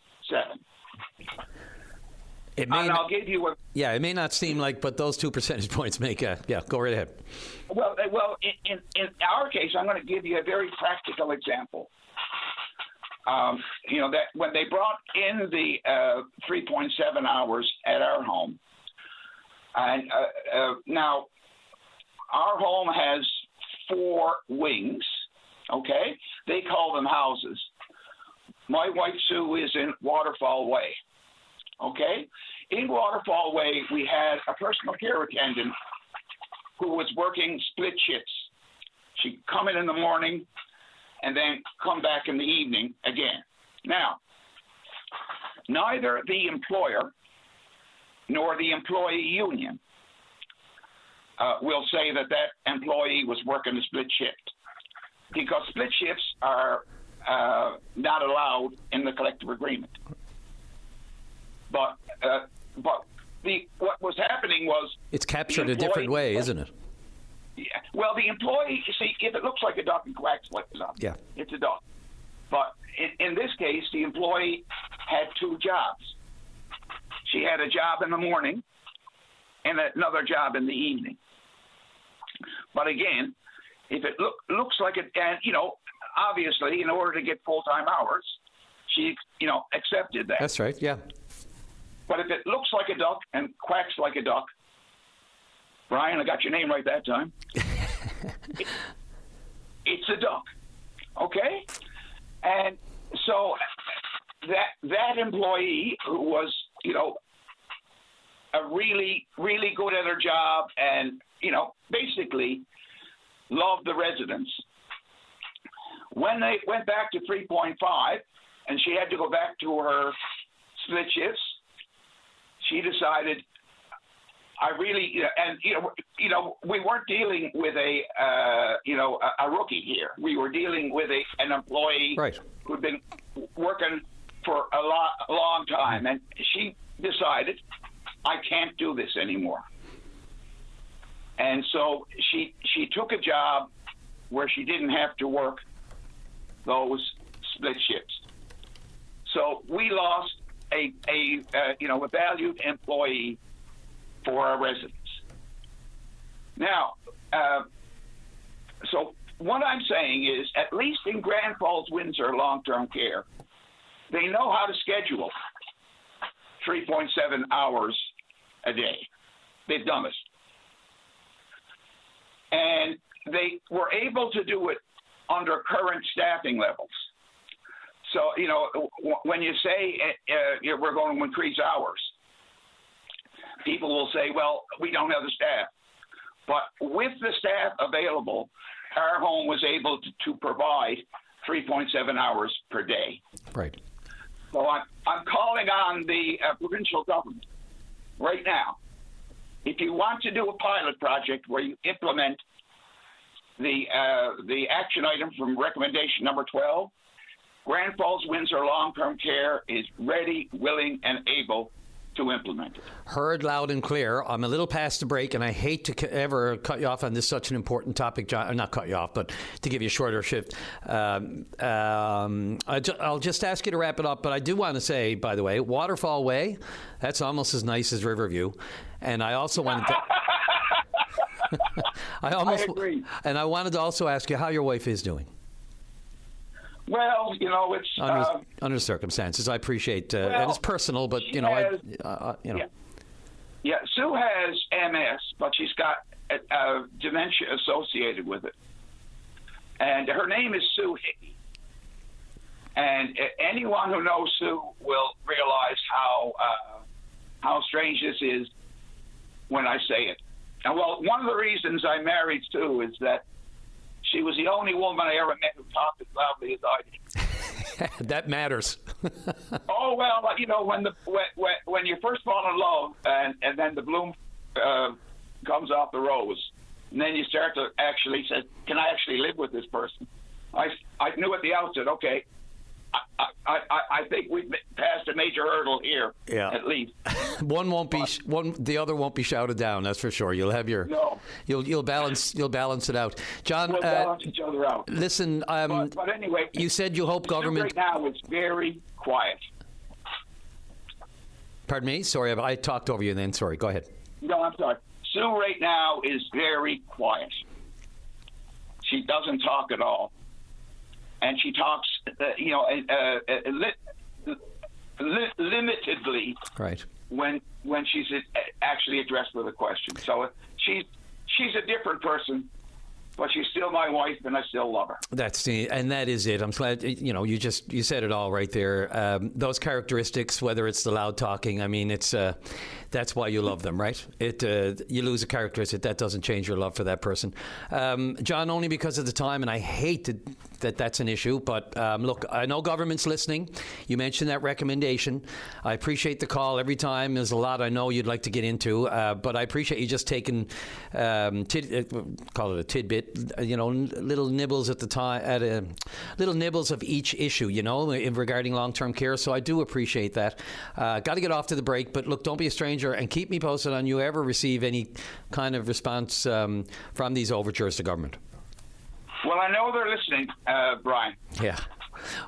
I'll give you a... Yeah, it may not seem like, but those 2 percentage points make a... Yeah, go right ahead. Well, in our case, I'm going to give you a very practical example. That when they brought in the 3.7 hours at our home, and now our home has 4 wings, okay? They call them houses. My White Sioux is in Waterfall Way, okay? In Waterfall Way, we had a personal care attendant who was working split shifts. She'd come in the morning and then come back in the evening again. Now, neither the employer nor the employee union will say that employee was working a split shift, because split shifts are not allowed in the collective agreement. But what was happening was... It's captured a different way, isn't it? Yeah. Well, the employee, you see, if it looks like a duck and quacks like a duck, it's a duck. But in this case, the employee had 2 jobs. She had a job in the morning and another job in the evening. But again, if it looks like it, and obviously, in order to get full-time hours, she, accepted that. That's right, yeah. But if it looks like a duck and quacks like a duck, Brian, I got your name right that time. It's a duck, okay? And so that employee who was, a really, really good at her job and, basically loved the residents. When they went back to 3.5 and she had to go back to her split shifts, she decided, we weren't dealing with a rookie here. We were dealing with an employee who'd been working for a long time, and she decided, I can't do this anymore. And so she took a job where she didn't have to work those split shifts. So we lost a valued employee for our residents. Now, so what I'm saying is, at least in Grand Falls Windsor Long-Term Care, they know how to schedule 3.7 hours a day. They've done it. And they were able to do it under current staffing levels. So, when you say we're going to increase hours, people will say, well, we don't have the staff. But with the staff available, our home was able to provide 3.7 hours per day. Right. So I'm calling on the provincial government right now if you want to do a pilot project where you implement the action item from recommendation number 12, Grand Falls Windsor Long-Term Care is ready, willing, and able to implement it. Heard loud and clear. I'm a little past the break, and I hate to ever cut you off on this such an important topic, John. Not cut you off, but to give you a shorter shift. I'll just ask you to wrap it up, but I do want to say, by the way, Waterfall Way, that's almost as nice as Riverview. And I also wanted to... I agree. And I wanted to also ask you how your wife is doing. Well, it's under circumstances. I appreciate, and it's personal, but Yeah, Sue has MS, but she's got dementia associated with it, and her name is Sue Hickey. And anyone who knows Sue will realize how strange this is when I say it. And well, one of the reasons I married Sue is that she was the only woman I ever met who talked as loudly as I did. That matters. Oh well, when you first fall in love and then the bloom comes off the rose, and then you start to actually say, "Can I actually live with this person?" I knew at the outset, okay, I think we've passed a major hurdle here. Yeah. At least the other won't be shouted down. That's for sure. You'll have your you'll balance it out. John, we'll balance each other out. Listen, but anyway, you said you hope government right now it's very quiet. Pardon me. Sorry, I talked over you. Then sorry. Go ahead. No, I'm sorry. Sue right now is very quiet. She doesn't talk at all. And she talks, limitedly, right? When she's actually addressed with a question. So she's a different person, but she's still my wife, and I still love her. That is it. I'm glad you said it all right there. Those characteristics, whether it's the loud talking, I mean, it's that's why you love them, right? You lose a characteristic, that doesn't change your love for that person. John, only because of the time, and I hate that that's an issue, but look, I know government's listening. You mentioned that recommendation. I appreciate the call every time. There's a lot I know you'd like to get into, but I appreciate you just taking call it a tidbit. Little nibbles at the time, little nibbles of each issue, regarding long-term care. So I do appreciate that. Got to get off to the break, but look, don't be a stranger, and keep me posted on you ever receive any kind of response from these overtures to government. Well, I know they're listening, Brian. Yeah,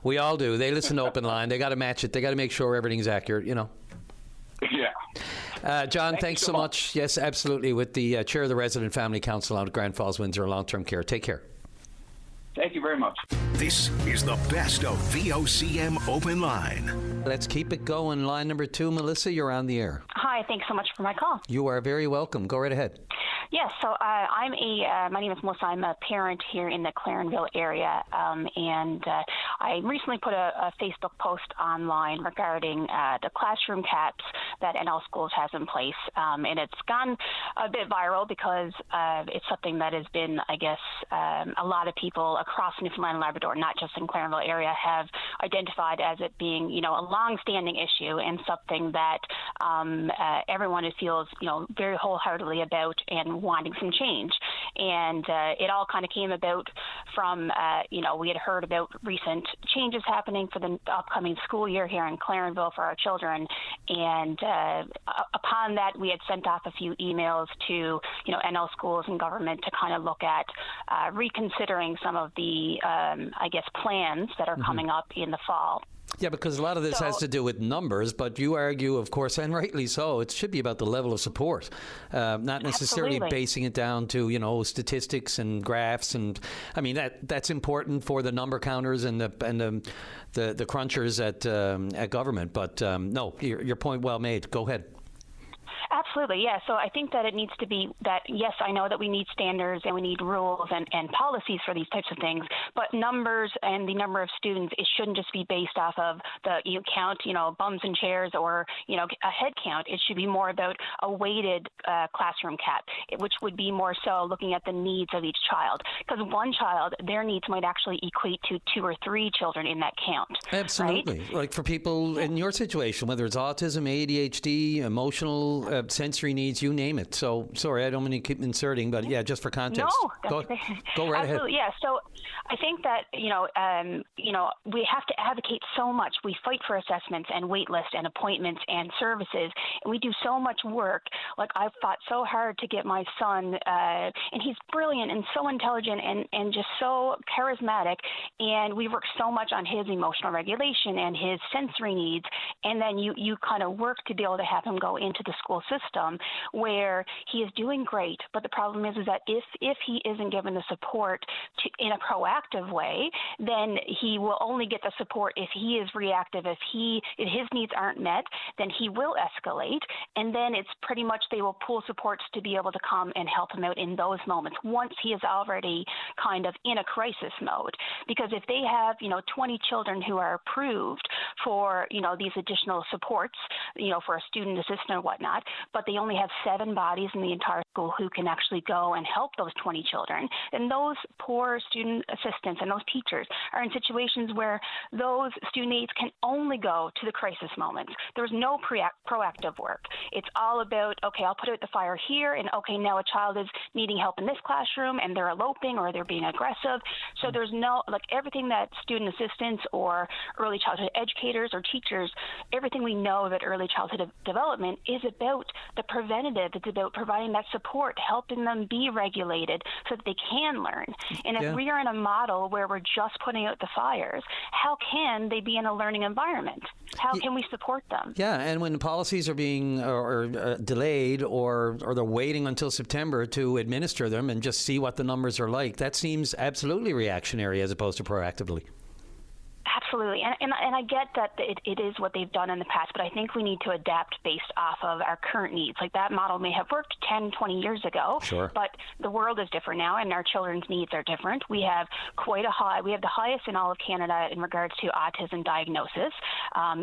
we all do. They listen to Open Line. They got to match it. They got to make sure everything's accurate. Yeah. John, thanks so much. Yes, absolutely. With the chair of the Resident Family Council out at Grand Falls Windsor Long-Term Care. Take care. Thank you very much. This is the best of VOCM Open Line. Let's keep it going. Line number 2, Melissa, you're on the air. Hi, thanks so much for my call. You are very welcome. Go right ahead. Yes, so my name is Melissa. I'm a parent here in the Clarenville area, and I recently put a Facebook post online regarding the classroom caps that NL Schools has in place, and it's gone a bit viral because it's something that has been, I guess, a lot of people across Newfoundland and Labrador, not just in Clarenville area, have identified as it being, a long-standing issue and something that everyone feels, very wholeheartedly about and wanting some change. And it all kind of came about from, we had heard about recent changes happening for the upcoming school year here in Clarenville for our children. And upon that, we had sent off a few emails to, NL Schools and government to kind of look at reconsidering some of the, plans that are coming up in the fall. Yeah, because a lot of this has to do with numbers, but you argue, of course, and rightly so, it should be about the level of support, not necessarily basing it down to, statistics and graphs. And I mean, that's important for the number counters and the crunchers at government. But no, your point well made. Go ahead. Absolutely, yeah. So I think that it needs to be that, yes, I know that we need standards and we need rules and policies for these types of things, but numbers and the number of students, it shouldn't just be based off of the count, bums and chairs or, a head count. It should be more about a weighted classroom cap, which would be more so looking at the needs of each child. Because one child, their needs might actually equate to 2 or 3 children in that count. Absolutely. Right? Like for people in your situation, whether it's autism, ADHD, emotional sensory needs, you name it. So, sorry, I don't mean to keep inserting, but yeah, just for context. No, go right absolutely, ahead. yeah. So I think that, we have to advocate so much. We fight for assessments and wait lists and appointments and services, and we do so much work. Like, I've fought so hard to get my son, and he's brilliant and so intelligent and just so charismatic, and we work so much on his emotional regulation and his sensory needs, and then you kind of work to be able to have him go into the school system where he is doing great. But the problem is that if he isn't given the support in a proactive way, then he will only get the support if he is reactive. If his needs aren't met, then he will escalate, and then it's pretty much they will pull supports to be able to come and help him out in those moments once he is already kind of in a crisis mode. Because if they have 20 children who are approved for these additional supports, for a student assistant or whatnot, but they only have 7 bodies in the entire school who can actually go and help those 20 children, then those poor student assistants and those teachers are in situations where those student aides can only go to the crisis moments. There's no proactive work. It's all about, okay, I'll put out the fire here, and okay, now a child is needing help in this classroom and they're eloping or they're being aggressive. So there's no, everything that student assistants or early childhood educators or teachers, everything we know that early childhood development is about the preventative. It's about providing that support, helping them be regulated so that they can learn. And if we are in a model where we're just putting out the fires, how can they be in a learning environment? How can we support them? Yeah, and when policies are being delayed or they're waiting until September to administer them and just see what the numbers are like, that seems absolutely reactionary as opposed to proactively. Absolutely. And I get that it is what they've done in the past, but I think we need to adapt based off of our current needs. Like, that model may have worked 10, 20 years ago, but the world is different now, and our children's needs are different. We have we have the highest in all of Canada in regards to autism diagnosis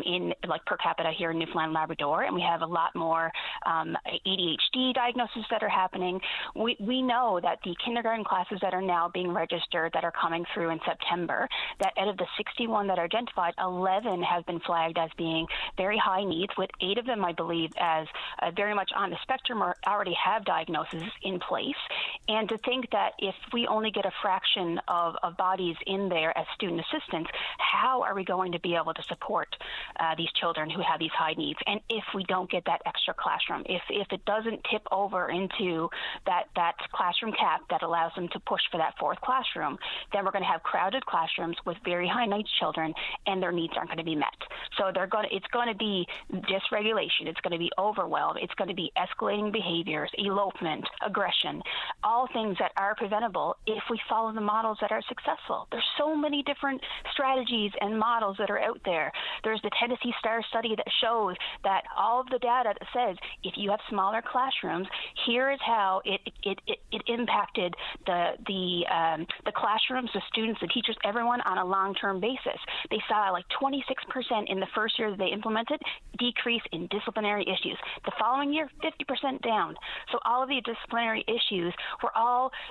in per capita here in Newfoundland and Labrador, and we have a lot more ADHD diagnoses that are happening. We know that the kindergarten classes that are now being registered that are coming through in September, that out of the 61 that are identified, 11 have been flagged as being very high needs, with 8 of them, I believe, as very much on the spectrum or already have diagnoses in place. And to think that if we only get a fraction of bodies in there as student assistants, how are we going to be able to support these children who have these high needs? And if we don't get that extra classroom, if it doesn't tip over into that classroom cap that allows them to push for that 4th classroom, then we're going to have crowded classrooms with very high needs children, and their needs aren't going to be met. So it's going to be dysregulation. It's going to be overwhelm. It's going to be escalating behaviors, elopement, aggression, all things that are preventable if we follow the models that are successful. There's so many different strategies and models that are out there. There's the Tennessee STAR study that shows that all of the data that says if you have smaller classrooms, here is how it impacted the classrooms, the students, the teachers, everyone on a long-term basis. They saw 26% in the first year that they implemented decrease in disciplinary issues. The following year, 50% down. So all of the disciplinary issues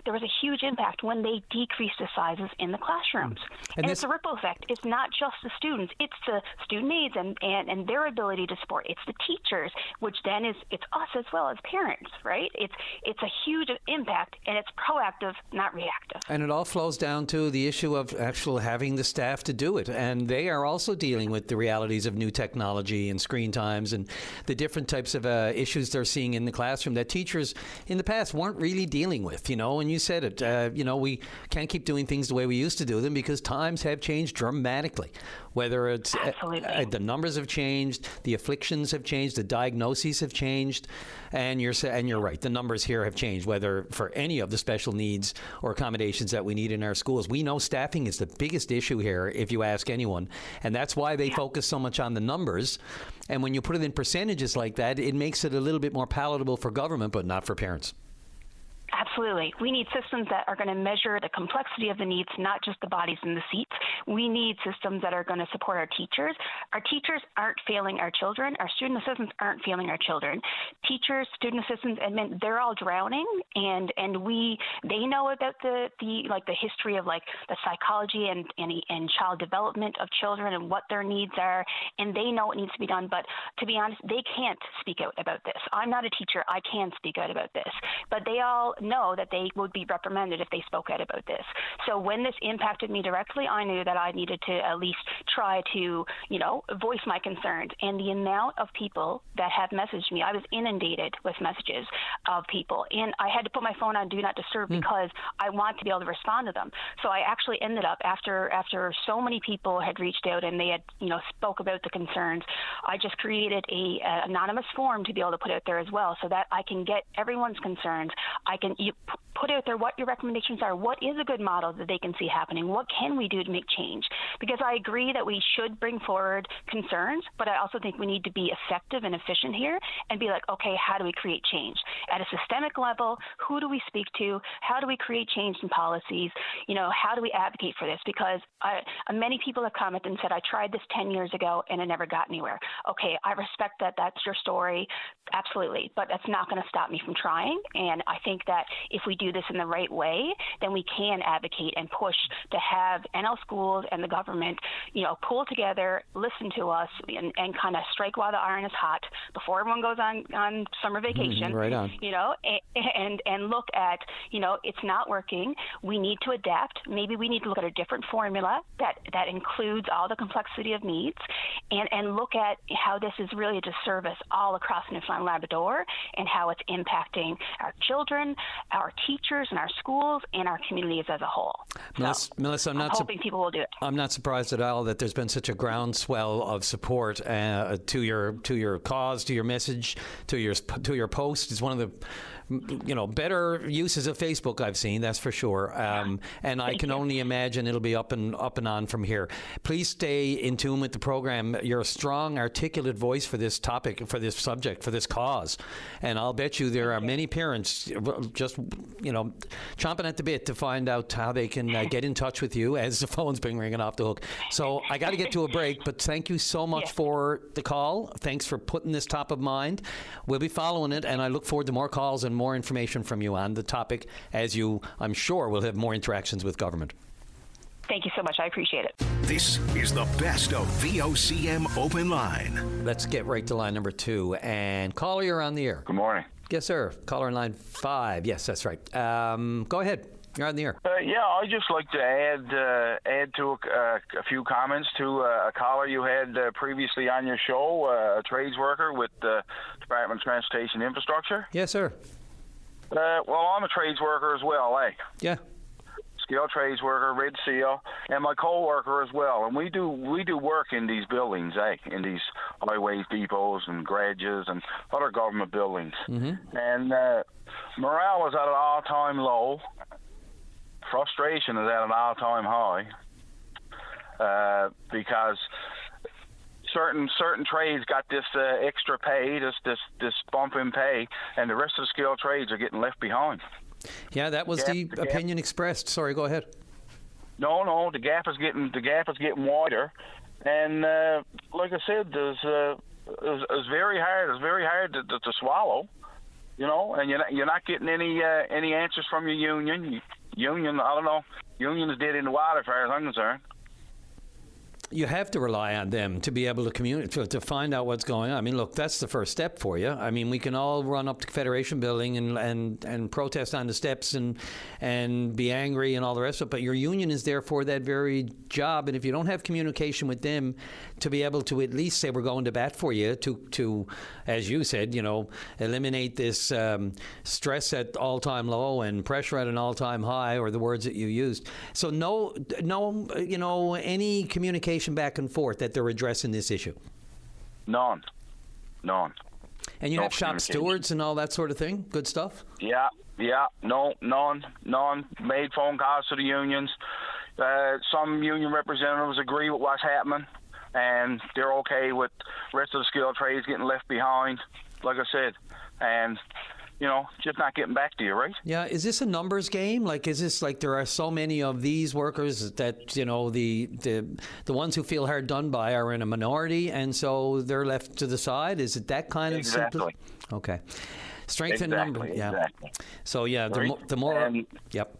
there was a huge impact when they decreased the sizes in the classrooms. And it's a ripple effect. It's not just the students. It's the student aides and their ability to support. It's the teachers, which then it's us as well as parents, right? It's a huge impact, and it's proactive, not reactive. And it all flows down to the issue of actually having the staff to do it. And they are also dealing with the realities of new technology and screen times and the different types of issues they're seeing in the classroom that teachers in the past weren't really dealing with, and you said it, we can't keep doing things the way we used to do them because times have changed dramatically. Whether it's the numbers have changed, the afflictions have changed, the diagnoses have changed, and you're right, the numbers here have changed, whether for any of the special needs or accommodations that we need in our schools. We know staffing is the biggest issue here, if you ask anyone, and that's why they focus so much on the numbers. And when you put it in percentages like that, it makes it a little bit more palatable for government, but not for parents. Absolutely. We need systems that are going to measure the complexity of the needs, not just the bodies in the seats. We need systems that are going to support our teachers. Our teachers aren't failing our children. Our student assistants aren't failing our children. Teachers, student assistants, admin, they're all drowning, and they know about the history of like the psychology and child development of children and what their needs are, and they know what needs to be done. But to be honest, they can't speak out about this. I'm not a teacher. I can speak out about this, but they all know that they would be reprimanded if they spoke out about this. So when this impacted me directly, I knew that I needed to at least try to, voice my concerns. And the amount of people that have messaged me, I was inundated with messages of people, and I had to put my phone on Do Not Disturb because I want to be able to respond to them. So I actually ended up, after so many people had reached out and they had, spoke about the concerns, I just created a anonymous form to be able to put out there as well, so that I can get everyone's concerns. I can put out there what your recommendations are. What is a good model that they can see happening? What can we do to make change? Because I agree that we should bring forward concerns, but I also think we need to be effective and efficient here and be like, okay, how do we create change? At a systemic level, who do we speak to? How do we create change in policies? How do we advocate for this? Because many people have commented and said, I tried this 10 years ago and it never got anywhere. Okay, I respect that. That's your story. Absolutely. But that's not going to stop me from trying. And I think that if we do this in the right way, then we can advocate and push to have NL schools and the government, pull together, listen to us, and kind of strike while the iron is hot before everyone goes on summer vacation. Right on. And look at, it's not working. We need to adapt. Maybe we need to look at a different formula that includes all the complexity of needs, and look at how this is really a disservice all across Newfoundland and Labrador, and how it's impacting our children, our teachers, and our schools, and our communities as a whole. Melissa, I'm hoping people will do it. I'm not surprised at all that there's been such a groundswell of support to your cause, to your message, to your post. It's one of the better uses of Facebook I've seen, that's for sure. And I can only imagine it'll be up and on from here. Please stay in tune with the program. You're a strong, articulate voice for this topic, for this subject, for this cause. And I'll bet you there are many parents just, chomping at the bit to find out how they can get in touch with you as the phone's been ringing off the hook. So I got to get to a break, but thank you so much for the call. Thanks for putting this top of mind. We'll be following it, and I look forward to more calls and more information from you on the topic, as you, I'm sure, will have more interactions with government. Thank you so much. I appreciate it. This is the best of VOCM Open Line. Let's get right to line number 2. And caller, you're on the air. Good morning. Yes, sir. Caller in line 5. Yes, that's right. Go ahead. You're on the air. I'd just like to add to a few comments to a caller you had previously on your show, a trades worker with the Department of Transportation Infrastructure. Yes, sir. Well, I'm a trades worker as well, Yeah. Skilled trades worker, Red Seal, and my co-worker as well. And we do work in these buildings, in these highways, depots, and garages, and other government buildings. Mm-hmm. And morale is at an all-time low. Frustration is at an all-time high because certain trades got this extra pay, this bump in pay, and the rest of the skilled trades are getting left behind. Yeah, that was the opinion expressed. Sorry, go ahead. No, the gap is getting wider, and like I said, it's very hard. It's very hard to swallow, and you're not getting any answers from your union. Union, I don't know. Union is dead in the water as far as I'm concerned. You have to rely on them to be able to communicate, to find out what's going on. I mean, look, that's the first step for you. I mean, we can all run up to Federation Building and protest on the steps and be angry and all the rest of it, but your union is there for that very job. And if you don't have communication with them to be able to at least say we're going to bat for you to as you said, eliminate this stress at all-time low and pressure at an all-time high, or the words that you used. So no, any communication back and forth that they're addressing this issue? None. And you have shop stewards and all that sort of thing? Good stuff? Yeah. No, none. Made phone calls to the unions. Some union representatives agree with what's happening, and they're okay with the rest of the skilled trades getting left behind, like I said. And, just not getting back to you, right? Yeah, is this a numbers game? Like, is this like there are so many of these workers that the ones who feel hard done by are in a minority, and so they're left to the side? Is it that kind of Exactly. Okay, strength in numbers. Yeah. Exactly. So yeah, Right? the more. And- Yep.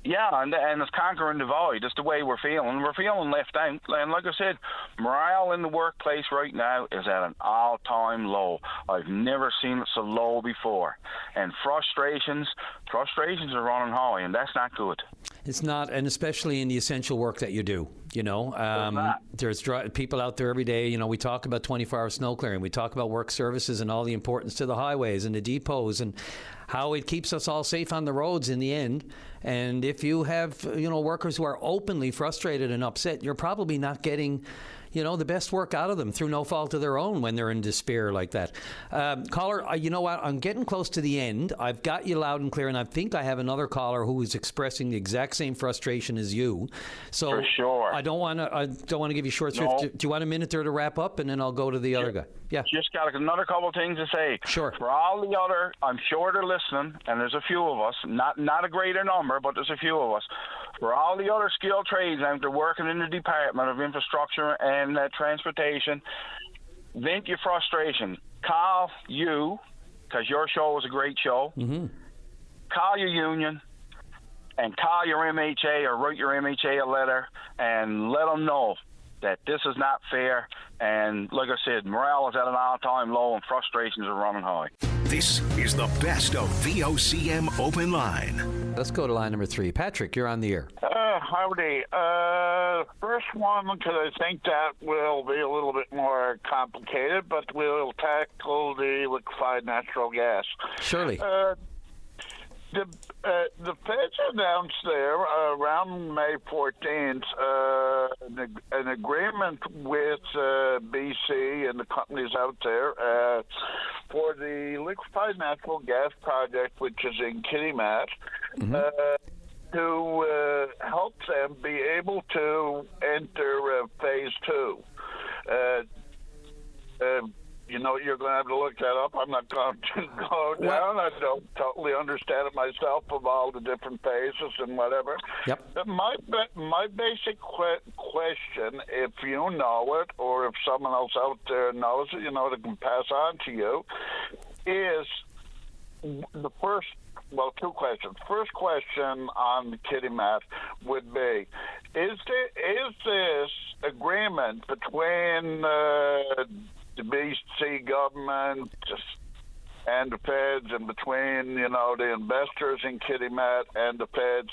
Yeah, and it's conquering the void. That's the way we're feeling. We're feeling left out. And like I said, morale in the workplace right now is at an all-time low. I've never seen it so low before. And frustrations are running high, and that's not good. It's not, and especially in the essential work that you do. There's people out there every day. We talk about 24-hour snow clearing. We talk about work services and all the importance to the highways and the depots and how it keeps us all safe on the roads in the end. And if you have, workers who are openly frustrated and upset, you're probably not getting, the best work out of them through no fault of their own when they're in despair like that. Caller, you know what? I'm getting close to the end. I've got you loud and clear, and I think I have another caller who is expressing the exact same frustration as you. So for sure. I don't want to give you short shrift. Do you want a minute there to wrap up, and then I'll go to the other guy? Yeah. Just got another couple of things to say. Sure. For all the other, I'm sure they're listening, and there's a few of us, not a greater number, but there's a few of us. For all the other skilled trades out there working in the Department of Infrastructure and Transportation, vent your frustration. Call you, because your show is a great show. Mm-hmm. Call your union and call your MHA or write your MHA a letter and let them know that this is not fair. And like I said, morale is at an all-time low and frustrations are running high. This is the best of VOCM Open Line. Let's go to line number 3. Patrick, you're on the air. Howdy. First one, because I think that will be a little bit more complicated, but we'll tackle the liquefied natural gas. Surely. The Feds announced there around May 14th an agreement with BC and the companies out there for the liquefied natural gas project, which is in Kitimat, to help them be able to enter phase 2. You're going to have to look that up. I'm not going to go down. I don't totally understand it myself of all the different phases and whatever. Yep. My basic question, if you know it or if someone else out there knows it, that can pass on to you, is the first. Well, 2 questions. First question on the Kitimat would be: Is this agreement between the BC government and the Feds, and between the investors in Kitimat and the Feds,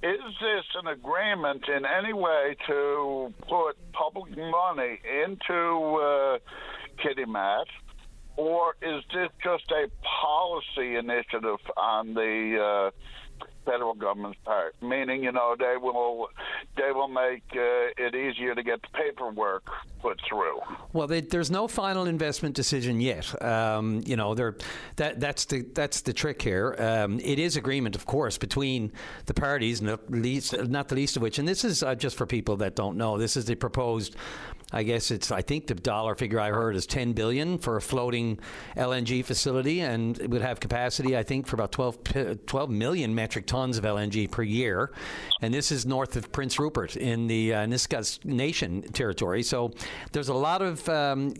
is this an agreement in any way to put public money into Kitimat? Or is this just a policy initiative on the federal government's part? Meaning, they will make it easier to get the paperwork put through. Well, there's no final investment decision yet. That's the trick here. It is agreement, of course, between the parties, not the least of which, and this is just for people that don't know. This is the proposed. I think the dollar figure I heard is $10 billion for a floating LNG facility, and it would have capacity, I think, for about 12 million metric tons of LNG per year. And this is north of Prince Rupert in the Nisga'a Nation territory. So there's a lot of, I'm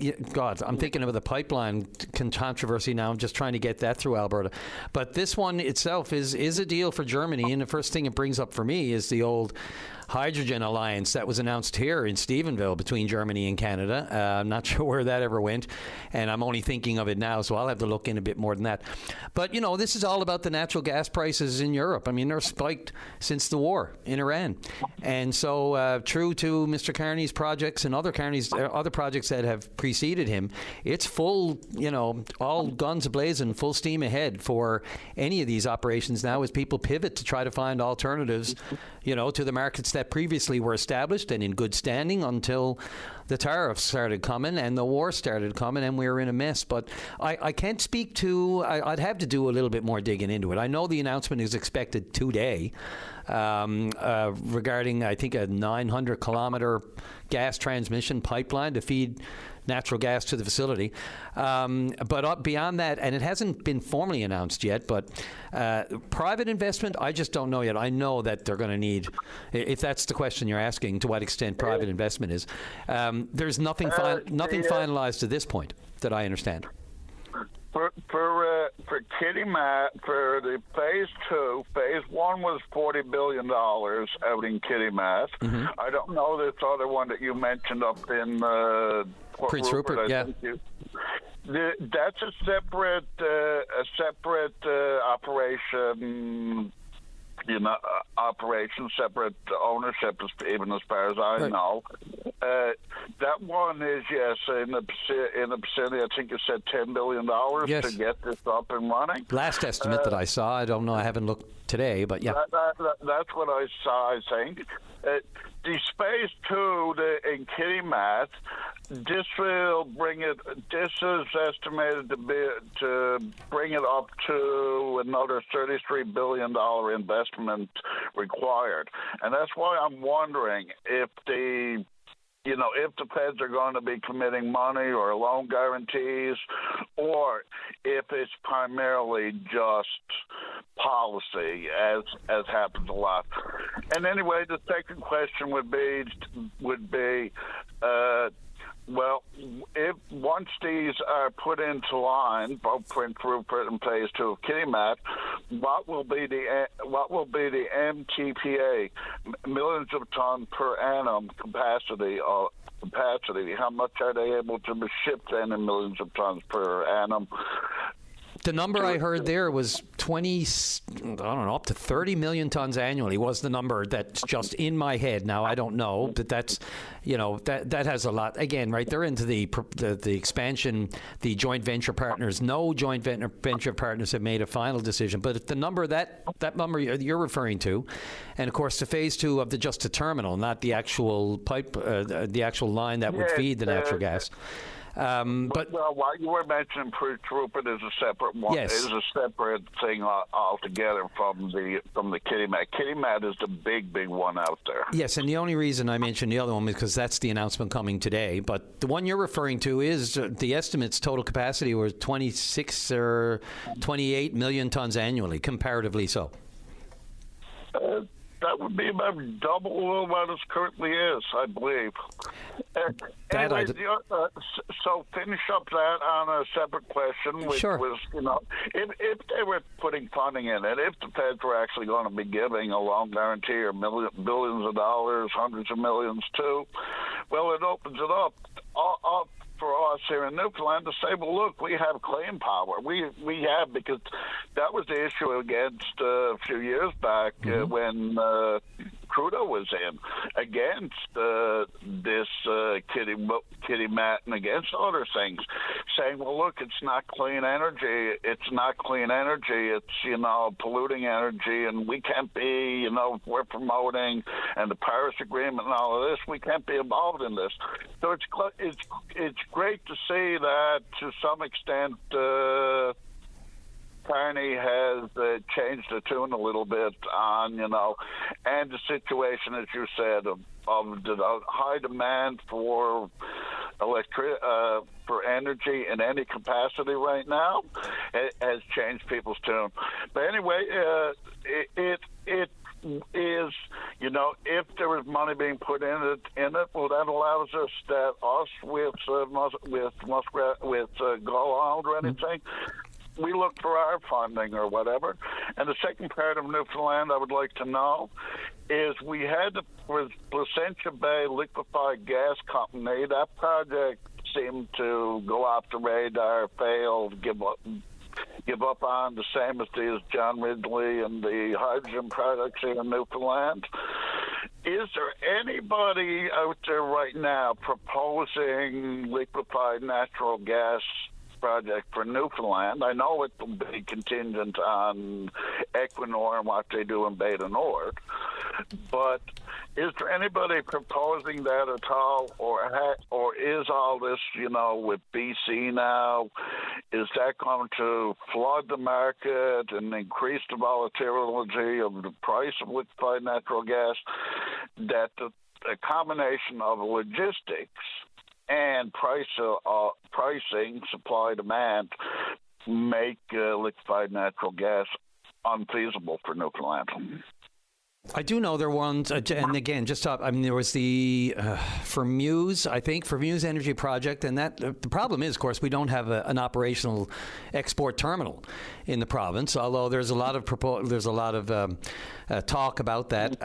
thinking of the pipeline controversy now. I'm just trying to get that through Alberta. But this one itself is a deal for Germany. And the first thing it brings up for me is the old hydrogen alliance that was announced here in Stephenville between Germany and Canada. I'm not sure where that ever went, and I'm only thinking of it now, so I'll have to look in a bit more than that. But, this is all about the natural gas prices in Europe. I mean, they're spiked since the war in Iran. And so true to Mr. Carney's projects and other projects that have preceded him, it's full, all guns ablazing, full steam ahead for any of these operations now as people pivot to try to find alternatives, to the markets that previously were established and in good standing until the tariffs started coming and the war started coming and we were in a mess. But I can't speak to, I'd have to do a little bit more digging into it. I know the announcement is expected today regarding, I think, a 900-kilometer gas transmission pipeline to feed natural gas to the facility. But beyond that, and it hasn't been formally announced yet, but private investment, I just don't know yet. I know that they're going to need, if that's the question you're asking, to what extent private investment is. There's nothing finalized to this point that I understand. For Kitimat, for the phase 2, phase 1 was $40 billion out in Kitimat. Mm-hmm. I don't know this other one that you mentioned up in Prince Rupert, yeah. That's a separate operation. Separate ownership, even as far as I know. That one is, yes, in the vicinity, I think you said $10 billion to get this up and running. Last estimate that I saw, I don't know, I haven't looked today, but yeah. That's what I saw, I think. The phase 2 in Kitimat, this is estimated to bring it up to another $33 billion investment required. And that's why I'm wondering if the feds are going to be committing money or loan guarantees, or if it's primarily just policy, as happens a lot. And anyway, the second question would be, if once these are put into line, both Prince Rupert and phase 2 of Kitimat, what will be the MTPA, millions of ton per annum capacity? How much are they able to ship then in millions of tons per annum? The number I heard there was up to 30 million tons annually was the number that's just in my head. Now, I don't know, but that's, that has a lot. Again, right, they're into the expansion, the joint venture partners. No joint venture partners have made a final decision. But the number, that number you're referring to, and of course the phase 2 of just the terminal, not the actual pipe, the actual line that would feed the natural gas. What you were mentioning, Prince Rupert is a separate one. Yes. Is a separate thing altogether from the Kitimat. Kitimat is the big one out there. Yes, and the only reason I mentioned the other one is because that's the announcement coming today. But the one you're referring to is the estimates total capacity was 26 or 28 million tons annually, comparatively so. That would be about double what it currently is, I believe. So finish up that on a separate question, which was, if they were putting funding in it, if the feds were actually going to be giving a loan guarantee or billions of dollars, hundreds of millions too, well, it opens it up for us here in Newfoundland to say, well, look, we have claim power. We have, because that was the issue against a few years back when Trudeau was in against this Kitimat and against other things, saying, well, look, it's not clean energy. It's not clean energy. It's, polluting energy, and we can't be, we're promoting, and the Paris Agreement and all of this, we can't be involved in this. So it's great to see that to some extent Carney has changed the tune a little bit on, and the situation, as you said, of the high demand for for energy in any capacity right now. It has changed people's tune. But anyway, it is, if there is money being put in it, well, that allows us with Gull Island or anything, we look for our funding or whatever. And the second part of Newfoundland I would like to know is we had the Placentia Bay Liquefied Gas Company. That project seemed to go off the radar, failed, give up on, the same as the John Ridley and the hydrogen products here in Newfoundland. Is there anybody out there right now proposing liquefied natural gas project for Newfoundland? I know it will be contingent on Equinor and what they do in Beta Nord, but is there anybody proposing that at all, or is all this, with BC now, is that going to flood the market and increase the volatility of the price of liquefied natural gas, that the combination of logistics and pricing, supply, demand, make liquefied natural gas unfeasible for Newfoundland. I do know there ones, and again, there was the Muse Energy Project, and that the problem is, of course, we don't have an operational export terminal in the province. Although there's a lot of talk about that.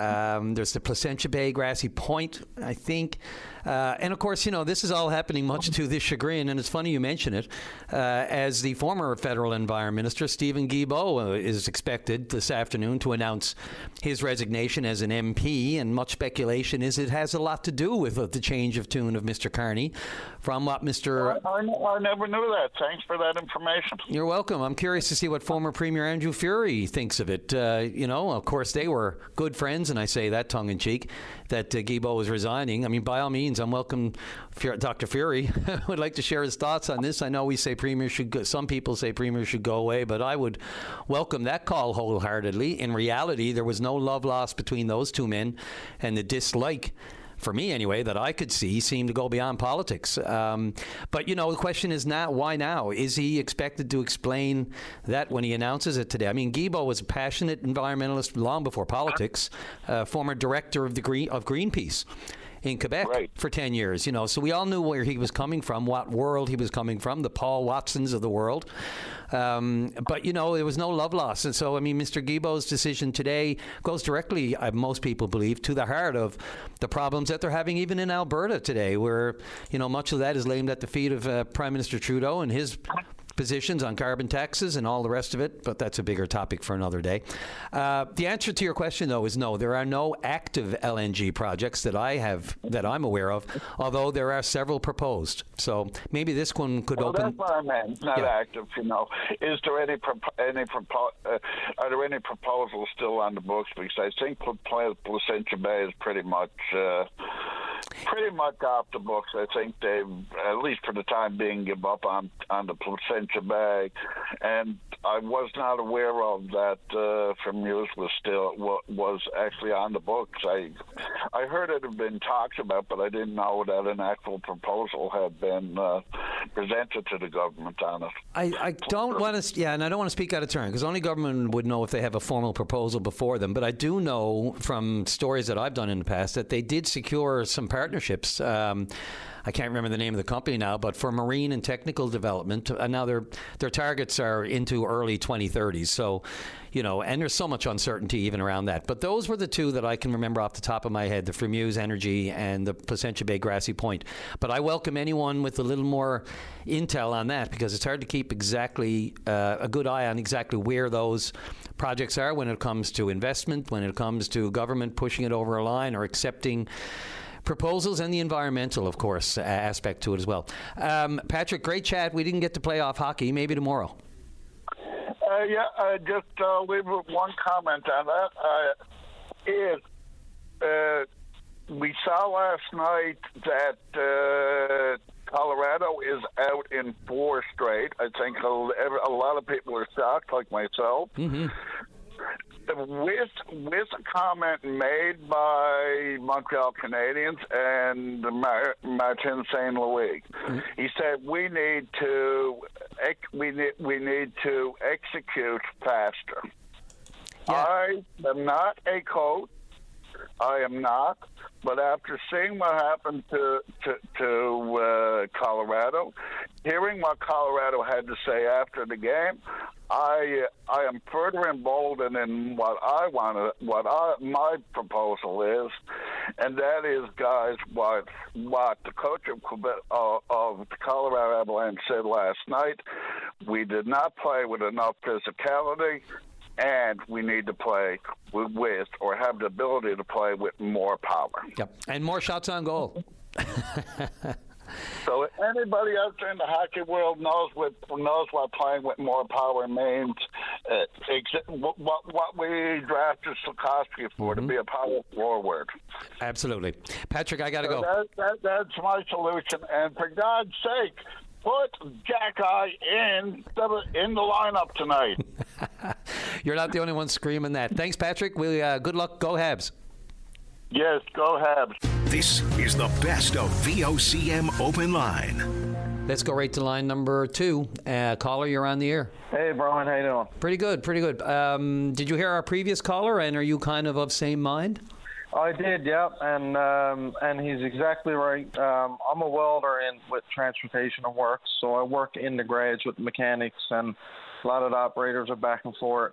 There's the Placentia Bay, Grassy Point, I think. And of course, this is all happening much to the chagrin, and it's funny you mention it, as the former federal Environment Minister, Stephen Guilbeault, is expected this afternoon to announce his resignation as an MP, and much speculation is it has a lot to do with the change of tune of Mr. Carney from what Mr. I never knew that. Thanks for that information. You're welcome. I'm curious to see what former Premier Andrew Furey thinks of it. Of course, they were good friends, and I say that tongue-in-cheek, that Guilbeault was resigning. I mean, by all means, I'm welcome. Dr. Furey would like to share his thoughts on this. I know we say Premier should go, some people say Premier should go away, but I would welcome that call wholeheartedly. In reality, there was no love lost between those two men, and the dislike, for me anyway, that I could see seemed to go beyond politics. But, the question is now, why now? Is he expected to explain that when he announces it today? I mean, Guilbeault was a passionate environmentalist long before politics, former director of Greenpeace in Quebec for 10 years, so we all knew where he was coming from, what world he was coming from, the Paul Watsons of the world. But, there was no love lost. And so, Mr. Guilbeault's decision today goes directly, most people believe, to the heart of the problems that they're having even in Alberta today, where, much of that is laid at the feet of Prime Minister Trudeau and his positions on carbon taxes and all the rest of it, but that's a bigger topic for another day. The answer to your question, though, is no. There are no active LNG projects that I'm aware of, although there are several proposed. So maybe this one could open. That's what I meant. Not active. Is there are there any proposals still on the books? Because I think Placentia Bay is pretty much off the books. I think they've, at least for the time being, give up on the Placentia Bay, and I was not aware of that. From Muse was actually on the books. I heard it had been talked about, but I didn't know that an actual proposal had been presented to the government on it. I don't want to, and I don't want to speak out of turn because only government would know if they have a formal proposal before them. But I do know from stories that I've done in the past that they did secure some partnerships. I can't remember the name of the company now, but for marine and technical development. And now their targets are into early 2030s. So, and there's so much uncertainty even around that. But those were the two that I can remember off the top of my head, the Muse Energy and the Placentia Bay Grassy Point. But I welcome anyone with a little more intel on that because it's hard to keep exactly a good eye on exactly where those projects are when it comes to investment, when it comes to government pushing it over a line or accepting proposals, and the environmental, of course, aspect to it as well. Patrick, great chat. We didn't get to play off hockey. Maybe tomorrow. Just leave one comment on that. We saw last night that Colorado is out in 4 straight. I think a lot of people are shocked, like myself. Mm-hmm. With a comment made by Montreal Canadiens and Martin St. Louis, he said we need to execute faster. Yeah. I am not a coach. I am not. But after seeing what happened to Colorado, hearing what Colorado had to say after the game, I am further emboldened in my proposal is, and that is, guys, what the coach of the Colorado Avalanche said last night. We did not play with enough physicality, and we need to play with or have the ability to play with more power. Yep, and more shots on goal. So anybody out there in the hockey world knows what playing with more power means. What we drafted Sikorsky for, to be a power forward. Absolutely. Patrick, I got to go. That's my solution. And for God's sake, put Jack-Eye in the lineup tonight. You're not the only one screaming that. Thanks, Patrick. Good luck. Go Habs. Yes, go ahead. This is the best of VOCM Open Line. Let's go right to line number 2. Caller, you're on the air. Hey, Brian, how you doing? Pretty good. Did you hear our previous caller, and are you kind of same mind? I did, yeah, and he's exactly right. I'm a welder with transportation and work, so I work in the garage with mechanics, and a lot of the operators are back and forth.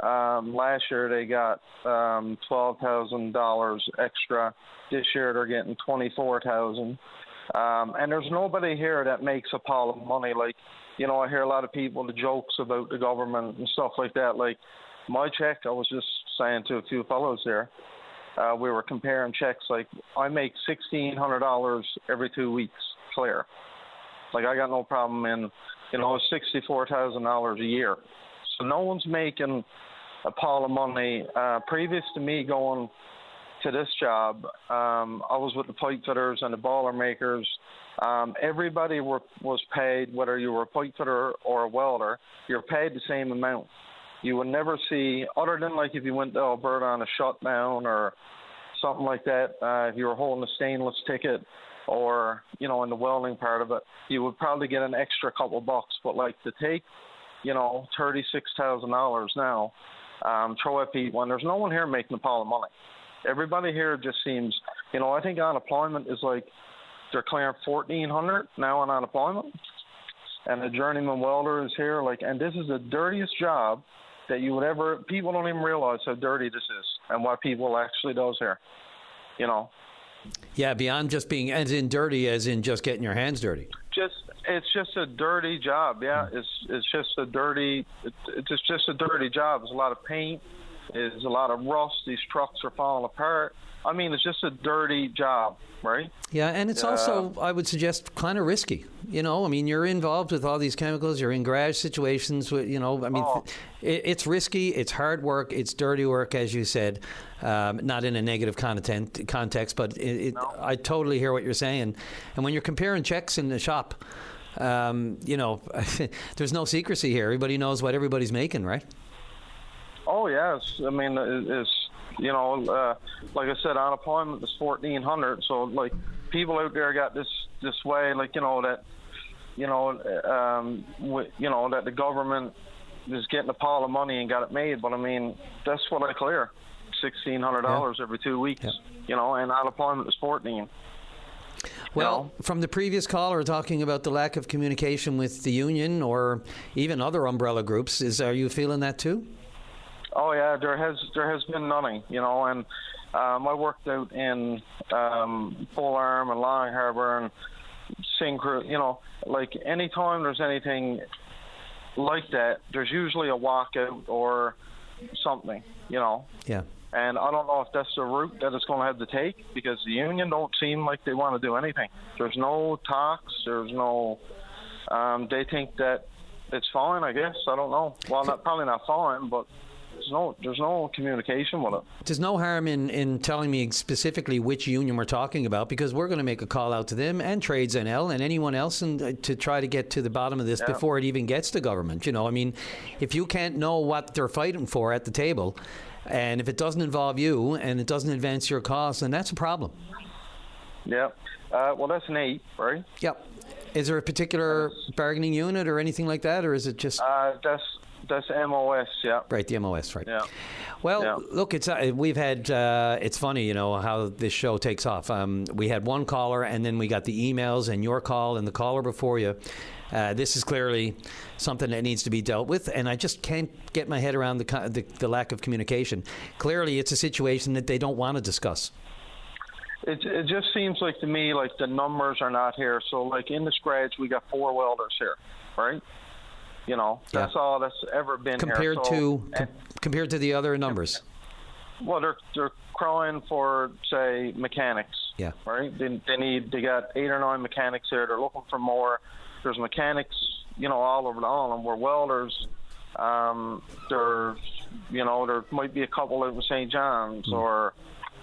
Last year they got $12,000 extra. This year they're getting $24,000. And there's nobody here that makes a pile of money. Like, you know, I hear a lot of people, the jokes about the government and stuff like that. Like, my check, I was just saying to a few fellows there, we were comparing checks. Like, I make $1,600 every 2 weeks, clear. Like, I got no problem in, you know, $64,000 a year. So no one's making a pile of money. Previous to me going to this job, I was with the pipe fitters and the boiler makers. Everybody was paid, whether you were a pipe fitter or a welder, you're paid the same amount. You would never see, other than like if you went to Alberta on a shutdown or something like that, if you were holding a stainless ticket or, you know, in the welding part of it, you would probably get an extra couple bucks. But like to take, you know, $36,000 now, throw at people, and there's no one here making a pile of money. Everybody here just seems, you know, I think unemployment is like they're clearing $1,400 now on unemployment, and a journeyman welder is here, like, and this is the dirtiest job that you would ever. People don't even realize how dirty this is and what people actually does here, you know. Yeah, beyond just being as in dirty, as in just getting your hands dirty. It's just a dirty job. Yeah, it's just a dirty. It's just a dirty job. There's a lot of paint. There's a lot of rust. These trucks are falling apart. I mean, it's just a dirty job, right? Yeah, and it's also, I would suggest, kind of risky. You know, I mean, you're involved with all these chemicals. You're in garage situations. You know, I mean, it's risky. It's hard work. It's dirty work, as you said. Not in a negative context, but I totally hear what you're saying. And when you're comparing checks in the shop, you know, there's no secrecy here. Everybody knows what everybody's making, right? Oh, yes. I mean, it's, you know, like I said, unemployment is $1,400. So, like, people out there got this way, like, you know, that, you know, that the government is getting a pile of money and got it made. But, I mean, that's what I clear, $1,600 every 2 weeks, you know, and unemployment is $14. Well, from the previous caller talking about the lack of communication with the union or even other umbrella groups, are you feeling that too? Oh yeah, there has been nothing, you know, and I worked out in Full Arm and Long Harbour and Syncro, you know, like anytime there's anything like that, there's usually a walkout or something, you know. Yeah. And I don't know if that's the route that it's going to have to take, because the union don't seem like they want to do anything. There's no talks. There's no. They think that it's fine, I guess. I don't know. Well, probably not fine, but there's no communication with it. There's no harm in telling me specifically which union we're talking about, because we're going to make a call out to them and Trades NL and anyone else, and to try to get to the bottom of this before it even gets to government. You know, I mean, if you can't know what they're fighting for at the table, and if it doesn't involve you and it doesn't advance your cause, then that's a problem. Yeah. Well, that's an 8, right? Yep. Is there a particular bargaining unit or anything like that, or is it just? That's MOS, yeah. Right, the MOS, right. Yeah. Well, look, we've had, it's funny, you know, how this show takes off. We had one caller, and then we got the emails and your call and the caller before you. This is clearly something that needs to be dealt with, and I just can't get my head around the lack of communication. Clearly, it's a situation that they don't want to discuss. It just seems like to me like the numbers are not here. So, like in the scratch, we got 4 welders here, right? You know, that's all that's ever been compared here. Compared to the other numbers. Well, they're crying for, say, mechanics. Yeah. Right. They got 8 or 9 mechanics here. They're looking for more. There's mechanics, you know, all over the island. We're welders. There might be a couple out in St. John's, or,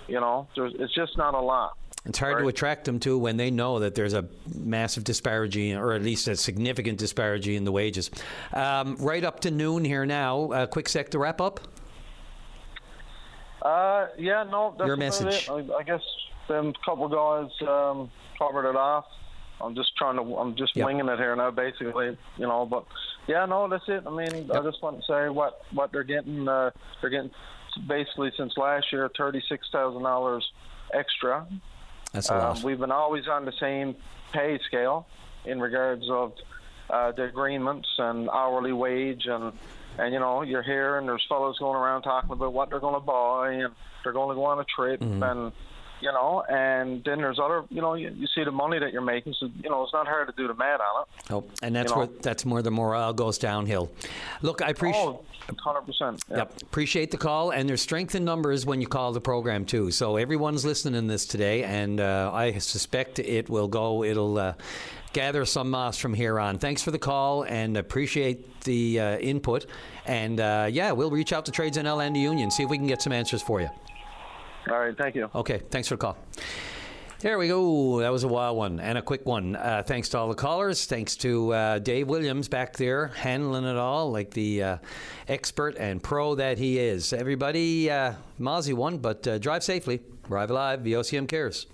you know, it's just not a lot. It's hard to attract them to when they know that there's a massive disparity, or at least a significant disparity in the wages. Right up to noon here now. A quick sec to wrap up. Yeah, no, that's Your about message. it. I guess them couple guys covered it off. I'm just winging it here now, basically, But yeah, no, that's it. I mean, I just want to say what they're getting. They're getting basically since last year $36,000 extra. That's a lot. We've been always on the same pay scale in regards of the agreements and hourly wage and you're here and there's fellows going around talking about what they're going to buy and they're going to go on a trip and and then there's other, you see the money that you're making, so, it's not hard to do the math on it. Oh, and that's where the morale goes downhill. Look, I appreciate... Oh, 100%. Yeah. Yep. Appreciate the call, and there's strength in numbers when you call the program, too. So everyone's listening in this today, and I suspect it'll gather some moss from here on. Thanks for the call, and appreciate the input. And, we'll reach out to Trades NL and the union, see if we can get some answers for you. All right, thank you. Okay, thanks for the call. There we go. That was a wild one and a quick one. Thanks to all the callers. Thanks to Dave Williams back there handling it all like the expert and pro that he is. Everybody, Mozzie won, but drive safely. Arrive alive. VOCM cares.